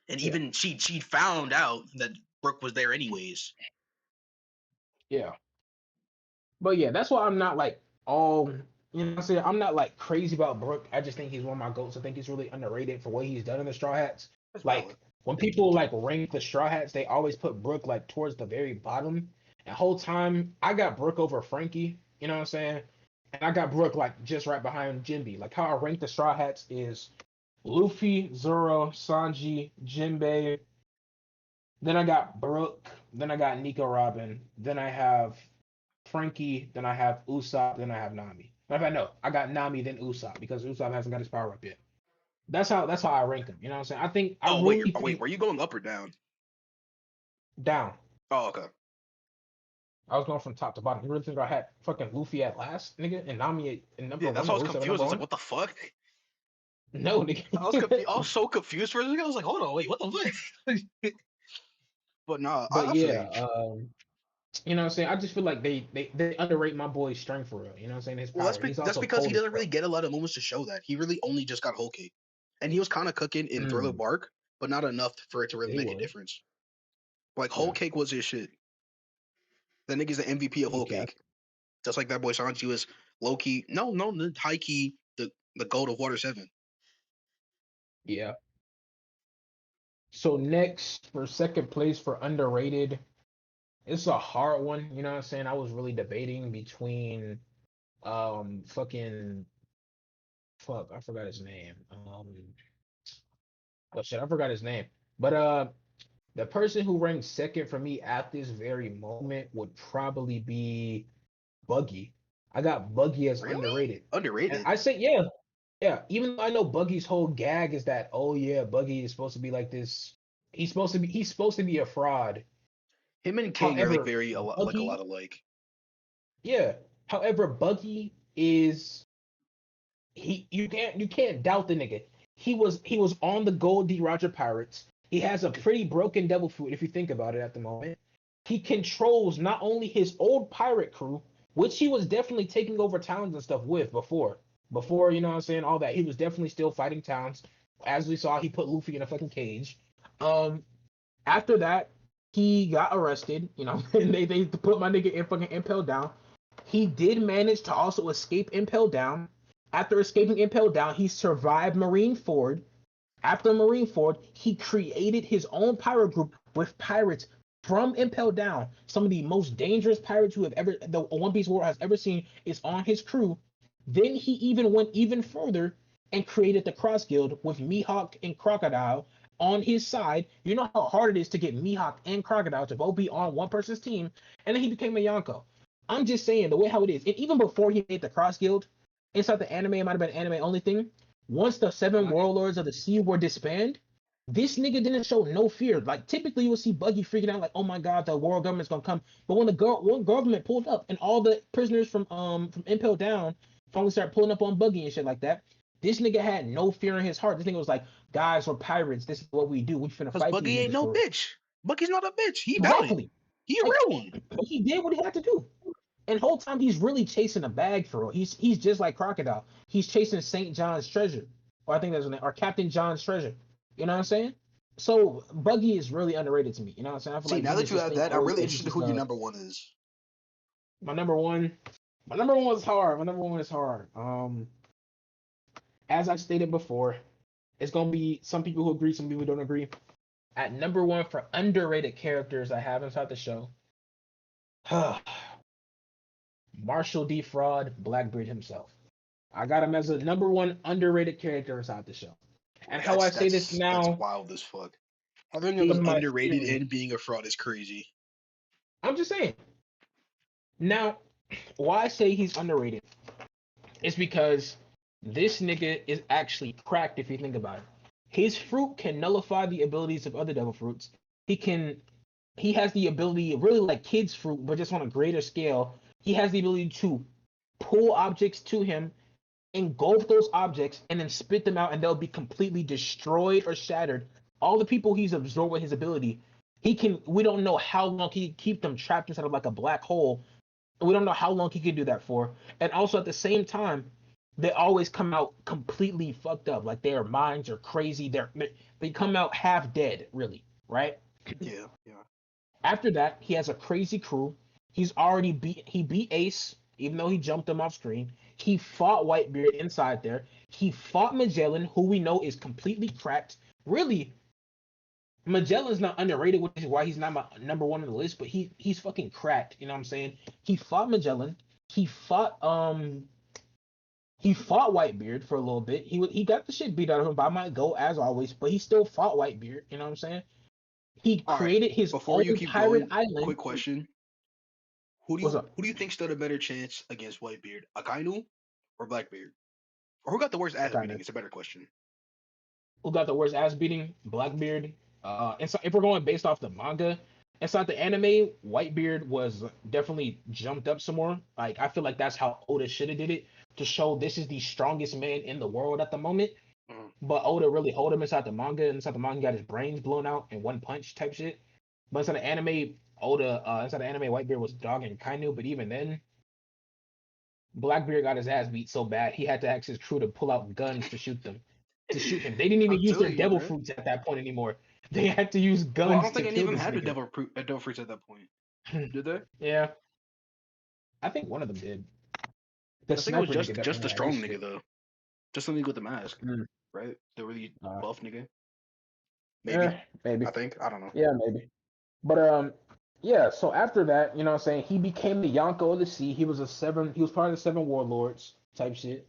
And even she found out that Brooke was there anyways. Yeah. But yeah, that's why I'm not like all, you know what I'm saying? I'm not like crazy about Brooke. I just think he's one of my goats. I think he's really underrated for what he's done in the Straw Hats. That's like valid. when people like rank the Straw Hats, they always put Brooke like towards the very bottom. And the whole time I got Brooke over Frankie, you know what I'm saying? And I got Brooke like just right behind Jinbe. Like how I rank the Straw Hats is Luffy, Zoro, Sanji, Jinbei. Then I got Brooke. Then I got Nico Robin. Then I have Frankie. Then I have Usopp. Then I have Nami. In fact, no, I got Nami then Usopp because Usopp hasn't got his power up yet. That's how I rank him. You know what I'm saying? I think I really wait, were you going up or down? Down. Oh, okay. I was going from top to bottom. You really think I had fucking Luffy at last, nigga, and Nami at number Yeah, one? that's why I was Usopp at confused. number I was like, one? what the fuck? No, nigga. I was so confused for a second. I was like, hold on, wait, what the fuck? But nah, But I yeah, feel you. you know what I'm saying? I just feel like they underrate my boy's strength for real. You know what I'm saying? His power. Well, He's that's also because he cold as doesn't fuck. really get a lot of moments to show that. He really only just got Whole Cake. And he was kind of cooking in Thriller Bark, but not enough for it to really He make a was. difference. Like, Whole Cake was his shit. That nigga's the MVP of Whole Okay. Cake. Just like that boy Sanji was low-key, high-key, the gold of Water 7. Yeah. So next for second place for underrated, it's a hard one. You know what I'm saying? I was really debating between fucking fuck, I forgot his name. Oh shit, I forgot his name. But the person who ranked second for me at this very moment would probably be Buggy. I got Buggy as Really? underrated. Underrated? And I say yeah. Even though I know Buggy's whole gag is that, oh yeah, Buggy is supposed to be like this. He's supposed to be a fraud. Him and King are like However, a lot Buggy, alike. yeah. However, Buggy is you can't doubt the nigga. He was on the Gold D Roger Pirates. He has a pretty broken devil fruit if you think about it at the moment. He controls not only his old pirate crew, which he was definitely taking over towns and stuff with before, you know what I'm saying, all that. He was definitely still fighting towns. As we saw, he put Luffy in a fucking cage. After that, he got arrested, you know, and they put my nigga in fucking Impel Down. He did manage to also escape Impel Down. After escaping Impel Down, he survived Marineford. After Marineford, he created his own pirate group with pirates from Impel Down. Some of the most dangerous pirates who have ever the One Piece world has ever seen is on his crew. Then he even went even further and created the Cross Guild with Mihawk and Crocodile on his side. You know how hard it is to get Mihawk and Crocodile to both be on one person's team, and then he became a Yonko. I'm just saying the way how it is. And even before he made the Cross Guild, inside the anime, it might have been an anime only thing. Once the 7 warlords of the sea were disbanded, this nigga didn't show no fear. Like typically you would see Buggy freaking out like, oh my god, the world government's gonna come. But when the one government pulled up and all the prisoners from Impel Down finally started pulling up on Buggy and shit like that, this nigga had no fear in his heart. This nigga was like, guys, we're pirates. This is what we do. We finna fight. Buggy ain't no bitch. Buggy's not a bitch. He exactly. valiant. He a Like, real one. but he did what he had to do. And the whole time he's really chasing a bag for real. He's just like Crocodile. He's chasing St. John's treasure. Or I think that's his name. Or Captain John's treasure. You know what I'm saying? So Buggy is really underrated to me. You know what I'm saying? I feel See, like now he that was you just have think that, I'm always really think he's interested in just who your number one is. my number one. My number one was hard. My number one is hard. As I stated before, it's gonna be some people who agree, some people who don't agree. At number one for underrated characters I have inside the show, Marshall D. Fraud, Blackbeard himself. I got him as a number one underrated character inside the show. And how I say this That's now, wild as fuck. Having him he's as my underrated favorite. and being a fraud is crazy. I'm just saying. Now, why I say he's underrated is because this nigga is actually cracked if you think about it. His fruit can nullify the abilities of other devil fruits. He has the ability, really like Kid's fruit, but just on a greater scale. He has the ability to pull objects to him, engulf those objects, and then spit them out, and they'll be completely destroyed or shattered. All the people he's absorbed with his ability, we don't know how long he can keep them trapped inside of like a black hole. We don't know how long he can do that for. And also at the same time, they always come out completely fucked up. Like their minds are crazy. They come out half dead, really, right? Yeah. After that, he has a crazy crew. He beat Ace, even though he jumped him off screen. He fought Whitebeard inside there. He fought Magellan, who we know is completely cracked. Really, Magellan's not underrated, which is why he's not my number one on the list, but he's fucking cracked. You know what I'm saying? He fought Magellan. He fought Whitebeard for a little bit. He got the shit beat out of him by my go as always, but he still fought Whitebeard. You know what I'm saying? He created his Before own you keep pirate going, island. quick question: Who What's up? do you think stood a better chance against Whitebeard, Akainu or Blackbeard? Or who got the worst ass Akainu. beating? It's a better question. Who got the worst ass beating? Blackbeard. And so if we're going based off the manga, inside the anime, Whitebeard was definitely jumped up some more. Like I feel like that's how Oda should have did it to show this is the strongest man in the world at the moment. Mhm. But Oda really hold him inside the manga. Inside the manga, he got his brains blown out in one punch type shit. But inside the anime, inside the anime, Whitebeard was dogging Kainu. But even then, Blackbeard got his ass beat so bad he had to ask his crew to pull out guns to shoot them. To shoot him, they didn't even I'm use their telling you, devil man. fruits at that point anymore. They had to use guns Well, I don't to think any kill of them this had the nigga. devil fruits at that point. Did they? Yeah, I think one of them did. The I think it was sniper nigga just the definitely strong had his nigga shit. though. Just the nigga with the mask, Mm. right? The really Uh, buff nigga. Maybe. Yeah, maybe. I think. I don't know. Yeah, maybe. But yeah. So after that, you know what I'm saying, he became the Yonko of the Sea. He was part of the seven warlords type shit,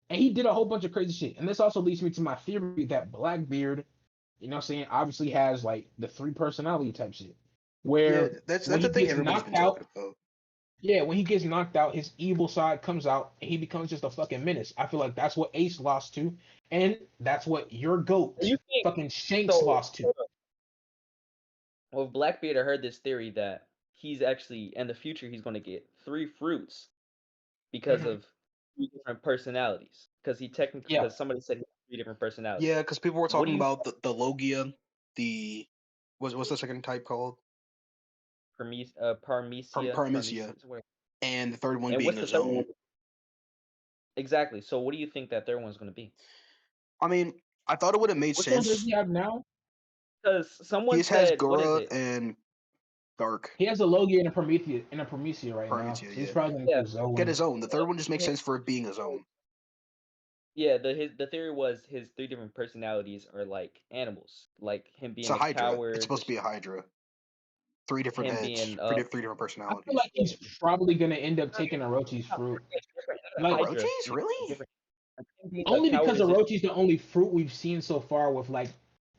and he did a whole bunch of crazy shit. And this also leads me to my theory that Blackbeard, you know what I'm saying, obviously has like the three personality type shit, where Yeah, that's when the he thing gets everybody's been knocked out. talking about. Yeah, when he gets knocked out, his evil side comes out and he becomes just a fucking menace. I feel like that's what Ace lost to, and that's what your GOAT, You think fucking Shanks, lost to. with Blackbeard, I heard this theory that he's actually in the future he's going to get 3 fruits because of 3 different personalities. Because Yeah. because somebody said he had 3 different personalities. Yeah, because people were What do talking you about the Logia, what's the second type called? Paramecia. Paramecia. And the third one And being what's a the third zone. one? Exactly. So what do you think that third one's going to be? I mean, I thought it would have made Which one does sense. he have now? Because someone He has said, what is Gura it? and Dark. He has a Logia and a Prometheus right now. Paramecia, So he's yeah. probably gonna Yeah. do Zone. Get his own. The third one just makes sense for it being a zone. Yeah, the theory was his 3 different personalities are like animals, like him being It's a a Hydra. coward. It's supposed to be a Hydra. 3 different Him heads. being, Three different I personalities. feel like he's probably gonna end up taking Orochi's fruit. Like Hydra. Orochi's? Really? Different- him being a only coward because is a- Orochi's the only fruit we've seen so far with like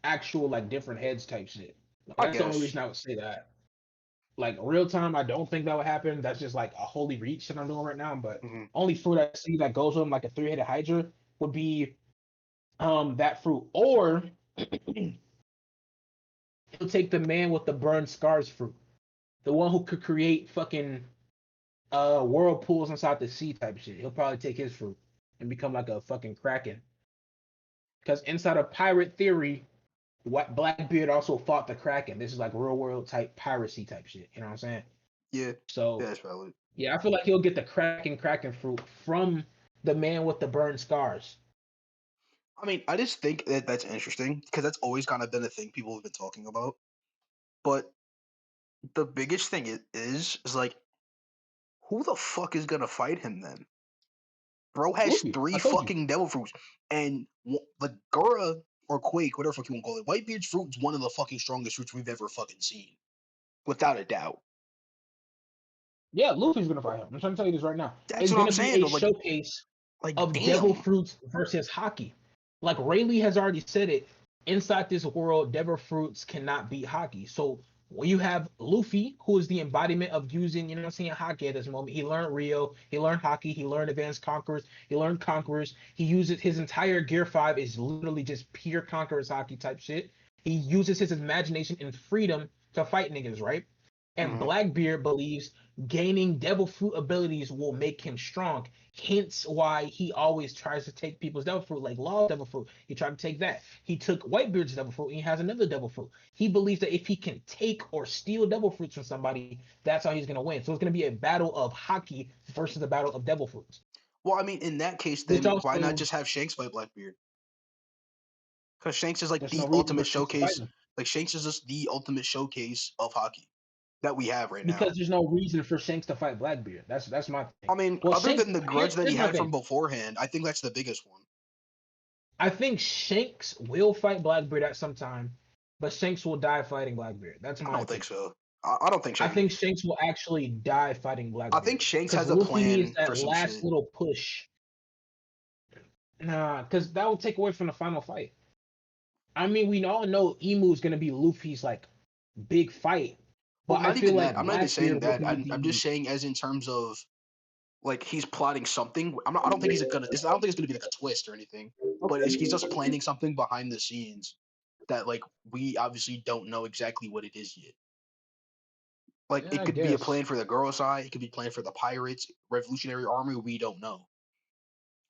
actual like different heads type shit. I That's the only guess. reason I would say that. Like real time, I don't think that would happen. That's just like a holy reach that I'm doing right now. But Mhm. only fruit I see that goes with him, like a 3-headed Hydra, would be that fruit. Or he'll take the man with the burned scars fruit, the one who could create fucking whirlpools inside the sea type shit. He'll probably take his fruit and become like a fucking kraken. Because inside of pirate theory, what Blackbeard also fought the Kraken. This is like real world type piracy type shit. You know what I'm saying? Yeah, So that's valid. yeah, I feel like he'll get the Kraken fruit from the man with the burned scars. I mean, I just think that that's interesting because that's always kind of been a thing people have been talking about. But the biggest thing is like, who the fuck is gonna fight him then? Bro has Luffy, three I told you. fucking devil fruits, and the Gura or Quake, whatever fuck you want to call it, Whitebeard's fruit is one of the fucking strongest fruits we've ever fucking seen, without a doubt. Yeah, Luffy's gonna fight him. I'm trying to tell you this right now. That's It's what I'm gonna be saying. a Like, showcase of Devil damn. Fruits versus Haki. Like Rayleigh has already said it. Inside this world, Devil Fruits cannot beat Haki. So when you have Luffy, who is the embodiment of using, you know what I'm saying, Haki at this moment. He learned Rio, he learned Haki, he learned Advanced Conquerors, he learned Conquerors. He uses his entire Gear 5 is literally just pure Conquerors Haki type shit. He uses his imagination and freedom to fight niggas, right? And Mhm. Blackbeard believes gaining devil fruit abilities will make him strong. Hence why he always tries to take people's devil fruit, like Law's devil fruit. He tried to take that. He took Whitebeard's devil fruit and he has another devil fruit. He believes that if he can take or steal devil fruits from somebody, that's how he's gonna win. So it's gonna be a battle of Haki versus a battle of devil fruits. Well, I mean, in that case, Which then why not also just have Shanks fight Blackbeard? Because Shanks is like there's the no reason for ultimate Shanks to fight showcase. him. Like Shanks is just the ultimate showcase of hockey that we have right now. Because there's no reason for Shanks to fight Blackbeard. That's my thing. I mean, Well, other Shanks. than the grudge that he Here's my had from thing. beforehand, I think that's the biggest one. I think Shanks will fight Blackbeard at some time, but Shanks will die fighting Blackbeard. That's I my don't opinion. think so. I don't think I Shanks. think Shanks will actually die fighting I Blackbeard. think Shanks Because has a Luffy needs plan for that some last shit. little push. Nah, because that will take away from the final fight. I mean, we all know Emu is gonna be Luffy's like big fight, but Well, I not feel even like that. I'm not even saying Blackbeard will that. be I'm just the. saying as in terms of like he's plotting something. I don't think he's gonna. I don't think it's gonna be like a twist or anything. But he's just planning something behind the scenes that like we obviously don't know exactly what it is yet. Like Yeah, it I could be a guess. plan for the girl side. It could be planned for the pirates, Revolutionary Army. We don't know.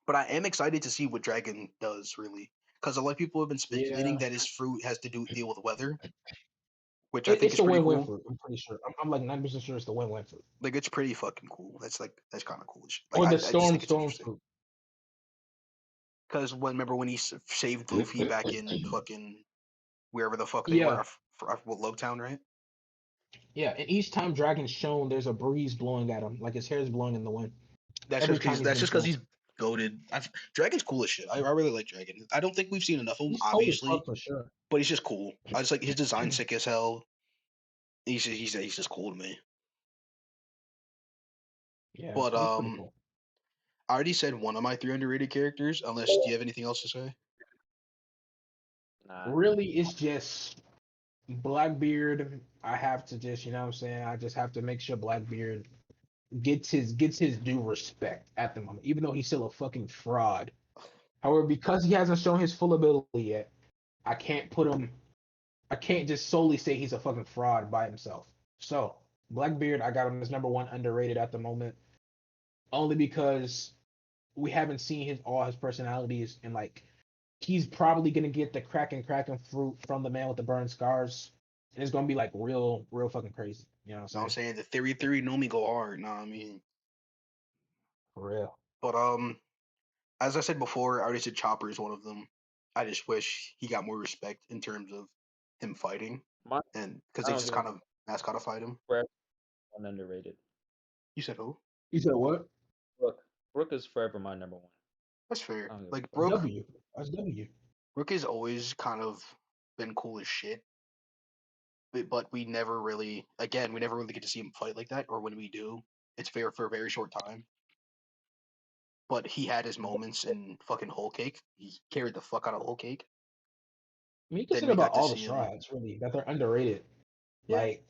But I am excited to see what Dragon does really, because a lot of people have been speculating Yeah, that his fruit has to deal with weather, which I think it's is the pretty win-win cool. fruit. I'm pretty sure. I'm like 90% sure it's the win-win fruit. Like it's pretty fucking cool. That's kind of cool. Like Or the I just think it's storm interesting. fruit. Because remember when he saved Luffy back in fucking wherever the fuck they Yeah. were, what Logtown, right? Yeah, and each time Dragon's shown, there's a breeze blowing at him, like his hair is blowing in the wind. That's Every just time because he's been shown. he's goaded. Dragon's cool as shit. I really like Dragon. I don't think we've seen enough of him, He's cold as obviously, fuck for sure. but he's just cool. I just like his design sick as hell. He's just cool to me. Yeah, But he's pretty cool. I already said one of my 3 underrated characters. Unless do you have anything else to say? Nah. Really, it's just Blackbeard. I have to just, you know what I'm saying? I just have to make sure Blackbeard gets his due respect at the moment, even though he's still a fucking fraud. However, because he hasn't shown his full ability yet, I can't just solely say he's a fucking fraud by himself. So Blackbeard, I got him as number one underrated at the moment, only because we haven't seen all his personalities, and like he's probably gonna get the Kraken fruit from the man with the burned scars, and it's gonna be like real fucking crazy. You know what No, I'm I'm saying? saying the theory know me go hard. Nah, I mean, For real. but as I said before, I already said Chopper is one of them. I just wish he got more respect in terms of him fighting, My, and because I they don't just give kind of mascotified him. forever one underrated. You said who? You said what? Brook is forever my number one. That's fair. I don't give a Like fuck. W. That's W. Brook has always kind of been cool as shit, but we never really, again, we never really get to see him fight like that, or when we do, it's fair for a very short time. But he had his moments in fucking Whole Cake. He carried the fuck out of Whole Cake. I mean, you can Then say we about got to all the see Straw him. Hats, really, that they're underrated. Yeah. Like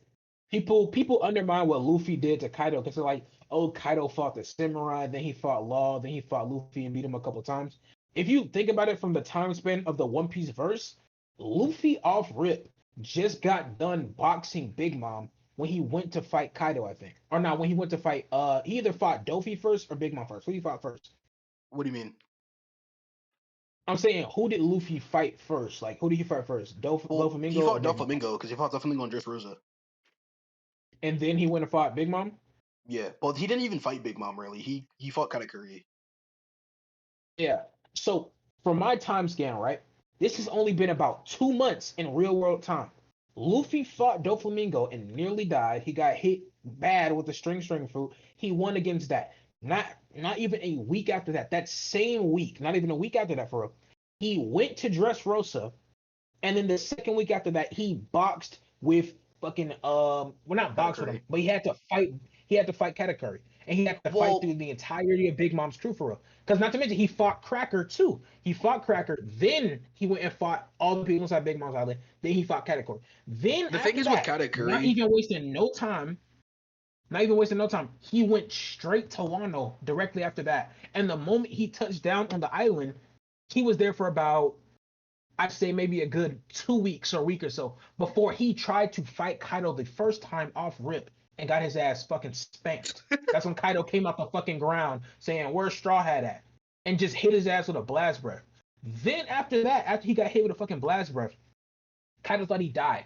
people undermine what Luffy did to Kaido because they're like, oh, Kaido fought the samurai, then he fought Law, then he fought Luffy and beat him a couple times. If you think about it from the time span of the One Piece verse, Luffy off rip just got done boxing Big Mom when he went to fight Kaido, I think. Or not, when he went to fight he either fought Dofi first or Big Mom first. Who he fought first? What do you mean? I'm saying, who did Luffy fight first? Like, who did he fight first? Well, Doflamingo he or fought Big Mom? Doflamingo because he fought Doflamingo and Dressrosa. And then he went and fought Big Mom? Yeah, but he didn't even fight Big Mom really. He fought Katakuri. Yeah. So, for my time scan, right? This has only been about 2 months in real world time. Luffy fought Doflamingo and nearly died. He got hit bad with the string fruit. He won against that. Not even a week after that. That same week, not even a week after that for real. He went to Dressrosa, and then the second week after that, he boxed with fucking well, not boxed with him, but he had to fight. He had to fight Katakuri, and he had to fight through the entirety of Big Mom's crew for real. Because not to mention, he fought Cracker too. He fought Cracker, then he went and fought all the people inside Big Mom's island. Then he fought Katakuri. Then the thing is with Katakuri, not even wasting no time. He went straight to Wano directly after that. And the moment he touched down on the island, he was there for about, I'd say maybe a good 2 weeks or a week or so before he tried to fight Kaido the first time off rip and got his ass fucking spanked. That's when Kaido came out the fucking ground saying, "Where's Straw Hat at?" and just hit his ass with a blast breath. Then after that, after he got hit with a fucking blast breath, Kaido thought he died.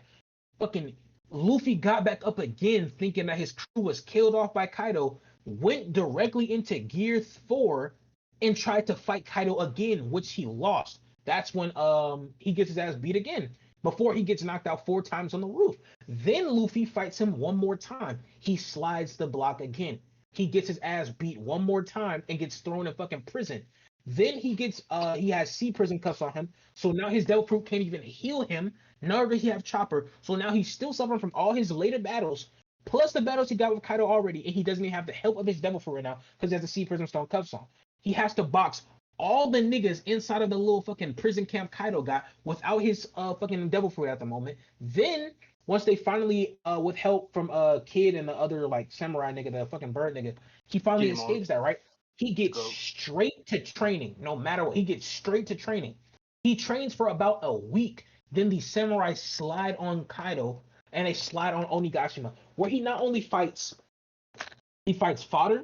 Fucking Luffy got back up again thinking that his crew was killed off by Kaido, went directly into Gear 4 and tried to fight Kaido again, which he lost. That's when he gets his ass beat again before he gets knocked out 4 times on the roof. Then Luffy fights him one more time. He slides the block again. He gets his ass beat one more time and gets thrown in fucking prison. Then he has sea prison cuffs on him. So now his Devil Fruit can't even heal him. Nor does he have Chopper. So now he's still suffering from all his later battles, plus the battles he got with Kaido already, and he doesn't even have the help of his Devil Fruit right now because he has the sea prison stone cuffs on. He has to box all the niggas inside of the little fucking prison camp Kaido got without his fucking Devil Fruit at the moment. Then once they finally with help from Kid and the other like samurai nigga, the fucking bird nigga, he finally escapes that, right? He gets straight to training, no matter what. He gets straight to training. He trains for about a week. Then the samurai slide on Kaido and they slide on Onigashima, where he not only fights fodder,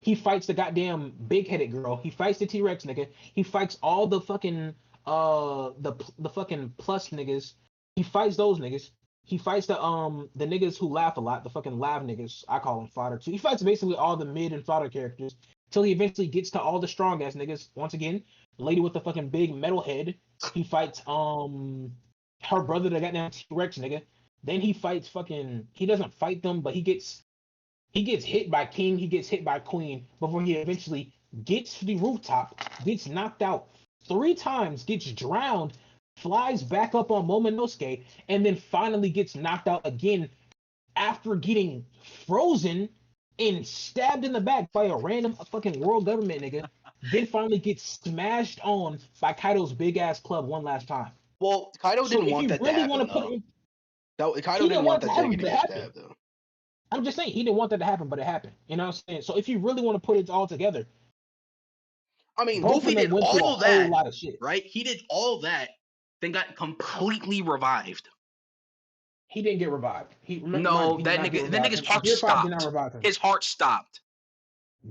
he fights the goddamn big-headed girl. He fights the T-Rex nigga. He fights all the fucking the fucking plus niggas. He fights those niggas. He fights the niggas who laugh a lot, the fucking laugh niggas. I call them fodder too. He fights basically all the mid and fodder characters till he eventually gets to all the strong ass niggas. Once again, lady with the fucking big metal head. He fights her brother, the goddamn T-Rex nigga. Then he fights fucking. He doesn't fight them, but he gets hit by King. He gets hit by Queen before he eventually gets to the rooftop, gets knocked out 3 times, gets drowned, flies back up on Momonosuke, and then finally gets knocked out again after getting frozen and stabbed in the back by a random fucking world government nigga. Then finally gets smashed on by Kaido's big ass club one last time. Well, Kaido didn't want that to happen. Kaido didn't want that nigga to get stabbed though. I'm just saying he didn't want that to happen, but it happened. You know what I'm saying? So if you really want to put it all together, I mean, Luffy did all that, right? He did all that, then got completely revived. He didn't get revived. That nigga's heart stopped. His heart stopped.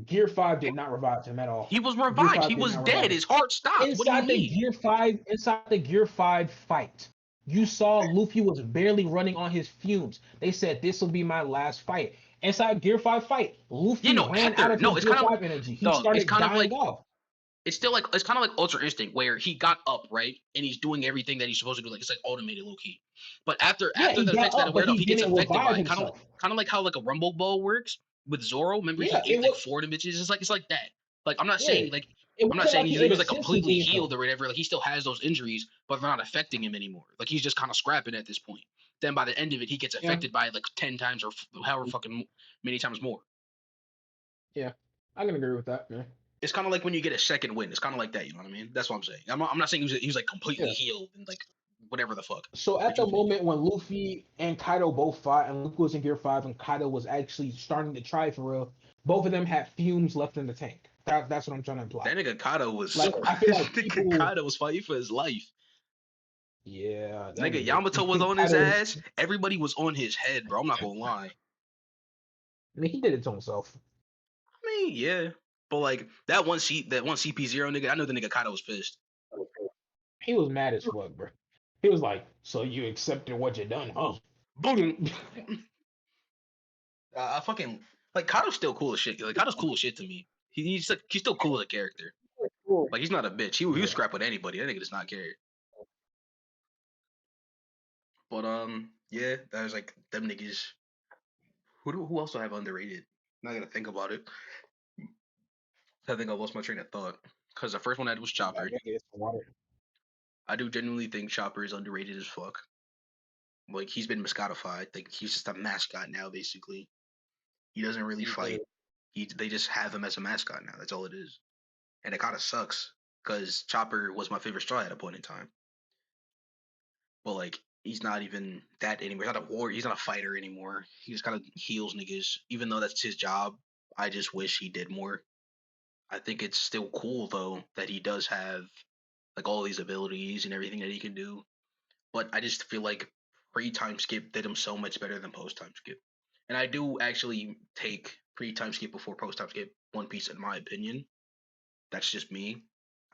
Gear 5 did not revive him at all. He was revived. He was dead. His heart stopped. Inside the Gear 5 fight, you saw Luffy was barely running on his fumes. They said this will be my last fight. Inside Gear 5 fight, Luffy ran out of his Gear 5 energy. He started dying off. It's still like it's kind of like Ultra Instinct, where he got up, right, and he's doing everything that he's supposed to do. Like it's like automated, low key. But after the effects that wear off, he gets affected by it. Kind of like how like a Rumble Ball works with Zoro. Remember he ate like 4 images. It's like that. Like I'm not saying like he was like completely healed or whatever. Like he still has those injuries, but they're not affecting him anymore. Like he's just kind of scrapping at this point. Then by the end of it, he gets affected by it like 10 times or however fucking many times more. Yeah, I can agree with that, man. It's kind of like when you get a second win. It's kind of like that, you know what I mean? That's what I'm saying. I'm not saying he was like completely healed and like whatever the fuck. So at the moment when Luffy and Kaido both fought, and Luffy was in Gear 5 and Kaido was actually starting to try for real, both of them had fumes left in the tank. That's what I'm trying to imply. That nigga Kaido was like, I feel like Kaido was fighting for his life. Yeah. Nigga Yamato was on his ass. Everybody was on his head, bro. I'm not gonna lie. I mean, he did it to himself. I mean, yeah. But like that one CP0 nigga, I know the nigga Kaido was pissed. He was mad as fuck, bro. He was like, "So you accepted what you done, huh?" Boom. I fucking like Kato's still cool as shit. Like Kato's cool as shit to me. He's still cool as a character. Like he's not a bitch. He Yeah. was scrap with anybody. That nigga does not care. But yeah, that was like them niggas. Who else do I have underrated? I'm not gonna think about it. I think I lost my train of thought. Cause the first one I had was I Chopper. gotta get some water. I do genuinely think Chopper is underrated as fuck. Like he's been mascotified. Like he's just a mascot now, basically. He doesn't really He's fight. literally They just have him as a mascot now. That's all it is. And it kind of sucks because Chopper was my favorite straw at a point in time. But like he's not even that anymore. He's not a war. He's not a fighter anymore. He just kind of heals niggas. Even though that's his job, I just wish he did more. I think it's still cool though that he does have like all these abilities and everything that he can do. But I just feel like pre-time skip did him so much better than post-time skip. And I do actually take pre-time skip before post-time skip One Piece in my opinion. That's just me.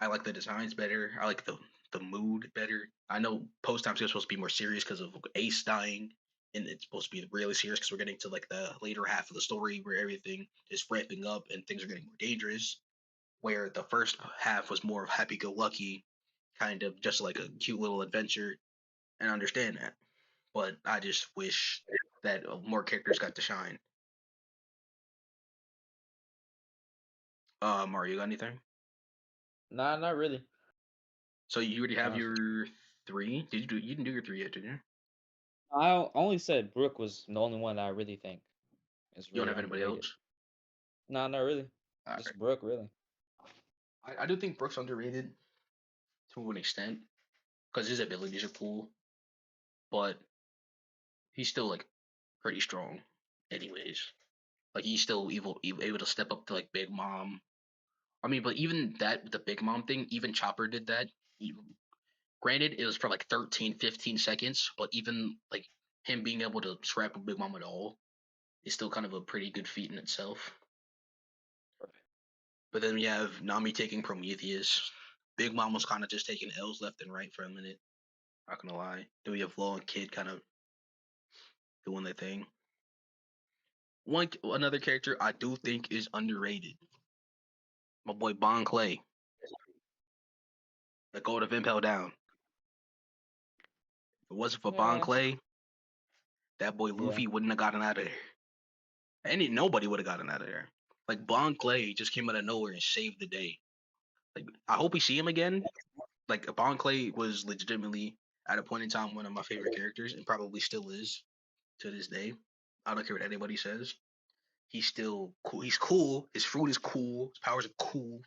I like the designs better. I like the mood better. I know post-time skip is supposed to be more serious because of Ace dying, and it's supposed to be really serious because we're getting to like the later half of the story where everything is ramping up and things are getting more dangerous. Where the first half was more of happy-go-lucky, kind of just like a cute little adventure, and I understand that. But I just wish that more characters got to shine. Mario, you got anything? Nah, not really. So you already have Honestly. your three? Did you do? You didn't do your three yet, did you? I only said Brooke was the only one that I really think is You don't really have anybody underrated. else? Nah, not really. All Just right. Brooke, really. I do think Brooks underrated to an extent because his abilities are cool, but he's still like pretty strong, anyways. Like he's still able to step up to like Big Mom. I mean, but even that the Big Mom thing, even Chopper did that. Granted, it was for like 13, 15 seconds, but even like him being able to scrap a Big Mom at all is still kind of a pretty good feat in itself. But then we have Nami taking Prometheus. Big Mom was kind of just taking L's left and right for a minute. Not gonna lie. Then we have Law and Kid kind of doing their thing. Another character I do think is underrated. My boy Bon Clay. The gold of Impel Down. If it wasn't for Bon Yeah. Clay, that boy Yeah. Luffy wouldn't have gotten out of there. Nobody would have gotten out of there. Like Bon Clay just came out of nowhere and saved the day. Like I hope we see him again. Like Bon Clay was legitimately at a point in time one of my favorite characters and probably still is to this day. I don't care what anybody says. He's still cool. He's cool. His fruit is cool. His powers are cool.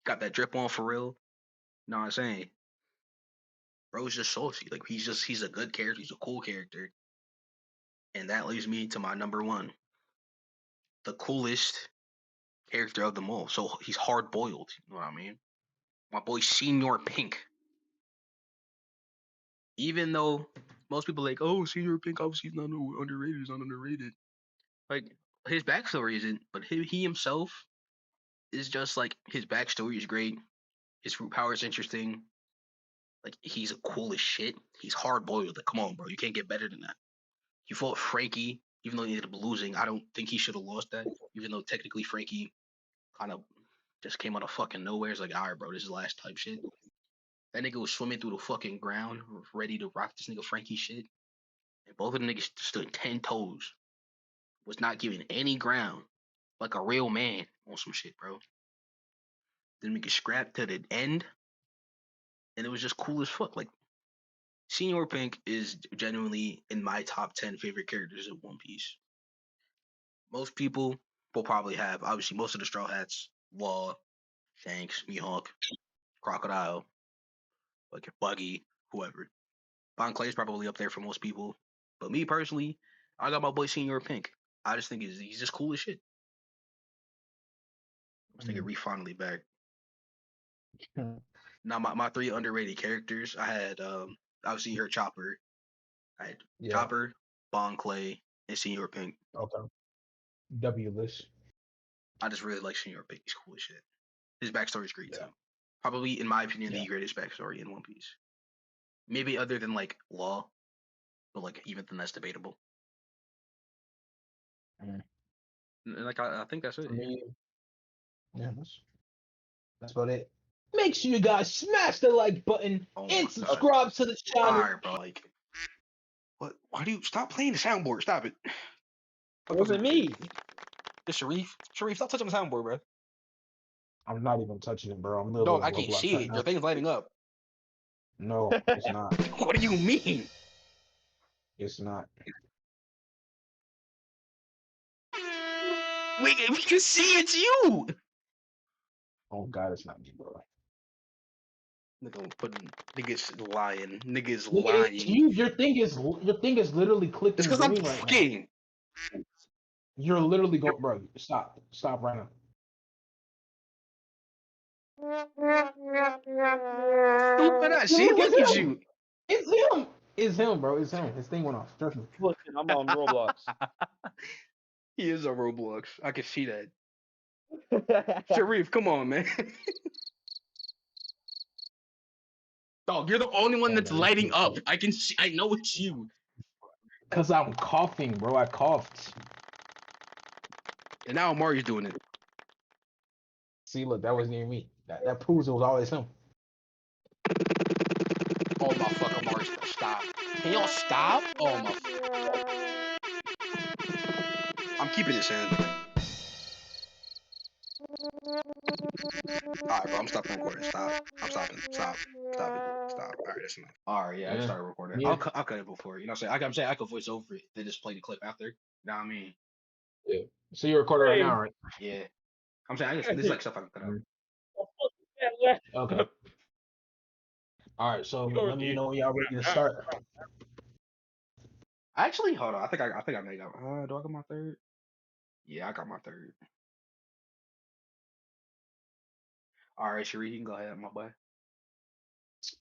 Got that drip on for real. Know what I'm saying? Bro's just salty. Like he's a good character. He's a cool character. And that leads me to my number one. The coolest character of them all. So he's hard boiled. You know what I mean? My boy Senior Pink. Even though most people are like, oh, Senior Pink obviously is not underrated. He's not underrated. Like his backstory isn't, but he himself is just like his backstory is great. His fruit power is interesting. Like he's cool as shit. He's hard boiled. Like, come on, bro, you can't get better than that. He fought Frankie, even though he ended up losing. I don't think he should have lost that, even though technically Frankie kind of just came out of fucking nowhere. It's like, all right, bro, this is last type shit. That nigga was swimming through the fucking ground, ready to rock this nigga Frankie shit. And both of the niggas stood 10 toes. Was not giving any ground. Like a real man on some shit, bro. Then we get scrapped to the end. And it was just cool as fuck. Like, Senior Pink is genuinely in my top 10 favorite characters in One Piece. Most people will probably have, obviously, most of the Straw Hats, Law, Shanks, Mihawk, Crocodile, like Buggy, whoever. Bon Clay is probably up there for most people. But me personally, I got my boy Senior Pink. I just think he's just cool as shit. Let's take it finally back. Now my three underrated characters, I had obviously you heard Chopper. I had Chopper, Bon Clay, and Senior Pink. Okay. W list. I just really like Senior Pink. He's cool as shit. His backstory is great too. Probably, in my opinion, Yeah. the greatest backstory in One Piece. Maybe other than like Law, but like even then that's debatable. Mm. And, like I think that's it. For me, yeah, that's about it. Make sure you guys smash the like button Oh my and God. subscribe to the All channel. right, bro. Like, what? Why do you stop playing the soundboard? Stop it. It wasn't me. It's Sharif. Sharif, stop touching the soundboard, bro. I'm not even touching it, bro. I'm literally Dog, on I can't Roblox see right it. now. Your thing's lighting up. No, it's not. What do you mean? It's not. We can see it's you. Oh God, it's not me, bro. Niggas lying. Niggas Nigga, lying. it's you. Your thing is literally clicking It's because I'm green right now. talking. You're literally going, bro. Stop right now. Stupid ass. See, look at you. It's him, bro. It's him. His thing went off. Trust me. Look, I'm on Roblox. He is a Roblox. I can see that. Sharif, come on, man. Dog, you're the only one Yeah, that's man, lighting up. I can see. I know it's you. Cause I'm coughing, bro. I coughed. And now Amari's doing it. See, look, that wasn't even me. That proves it was always him. Oh my fuck, Amari's gonna stop. Can y'all stop? Oh my. I'm keeping it, Sam. Alright, bro, I'm stopping recording. Stop. I'm stopping. Stop. Stop it. Stop. Alright, that's enough. Alright, yeah, I Yeah. started recording. Yeah. I'll cut it before. You know what I'm saying? I could voice over it, then just play the clip after. You know what I mean? So you're recording right now, right? Yeah. I'm saying, this is like stuff I can cut out. Okay. All right. So let me know when y'all ready to start. Actually, hold on. I think I may got. Do I got my third? Yeah, I got my third. All right, Sheree, you can go ahead, my boy.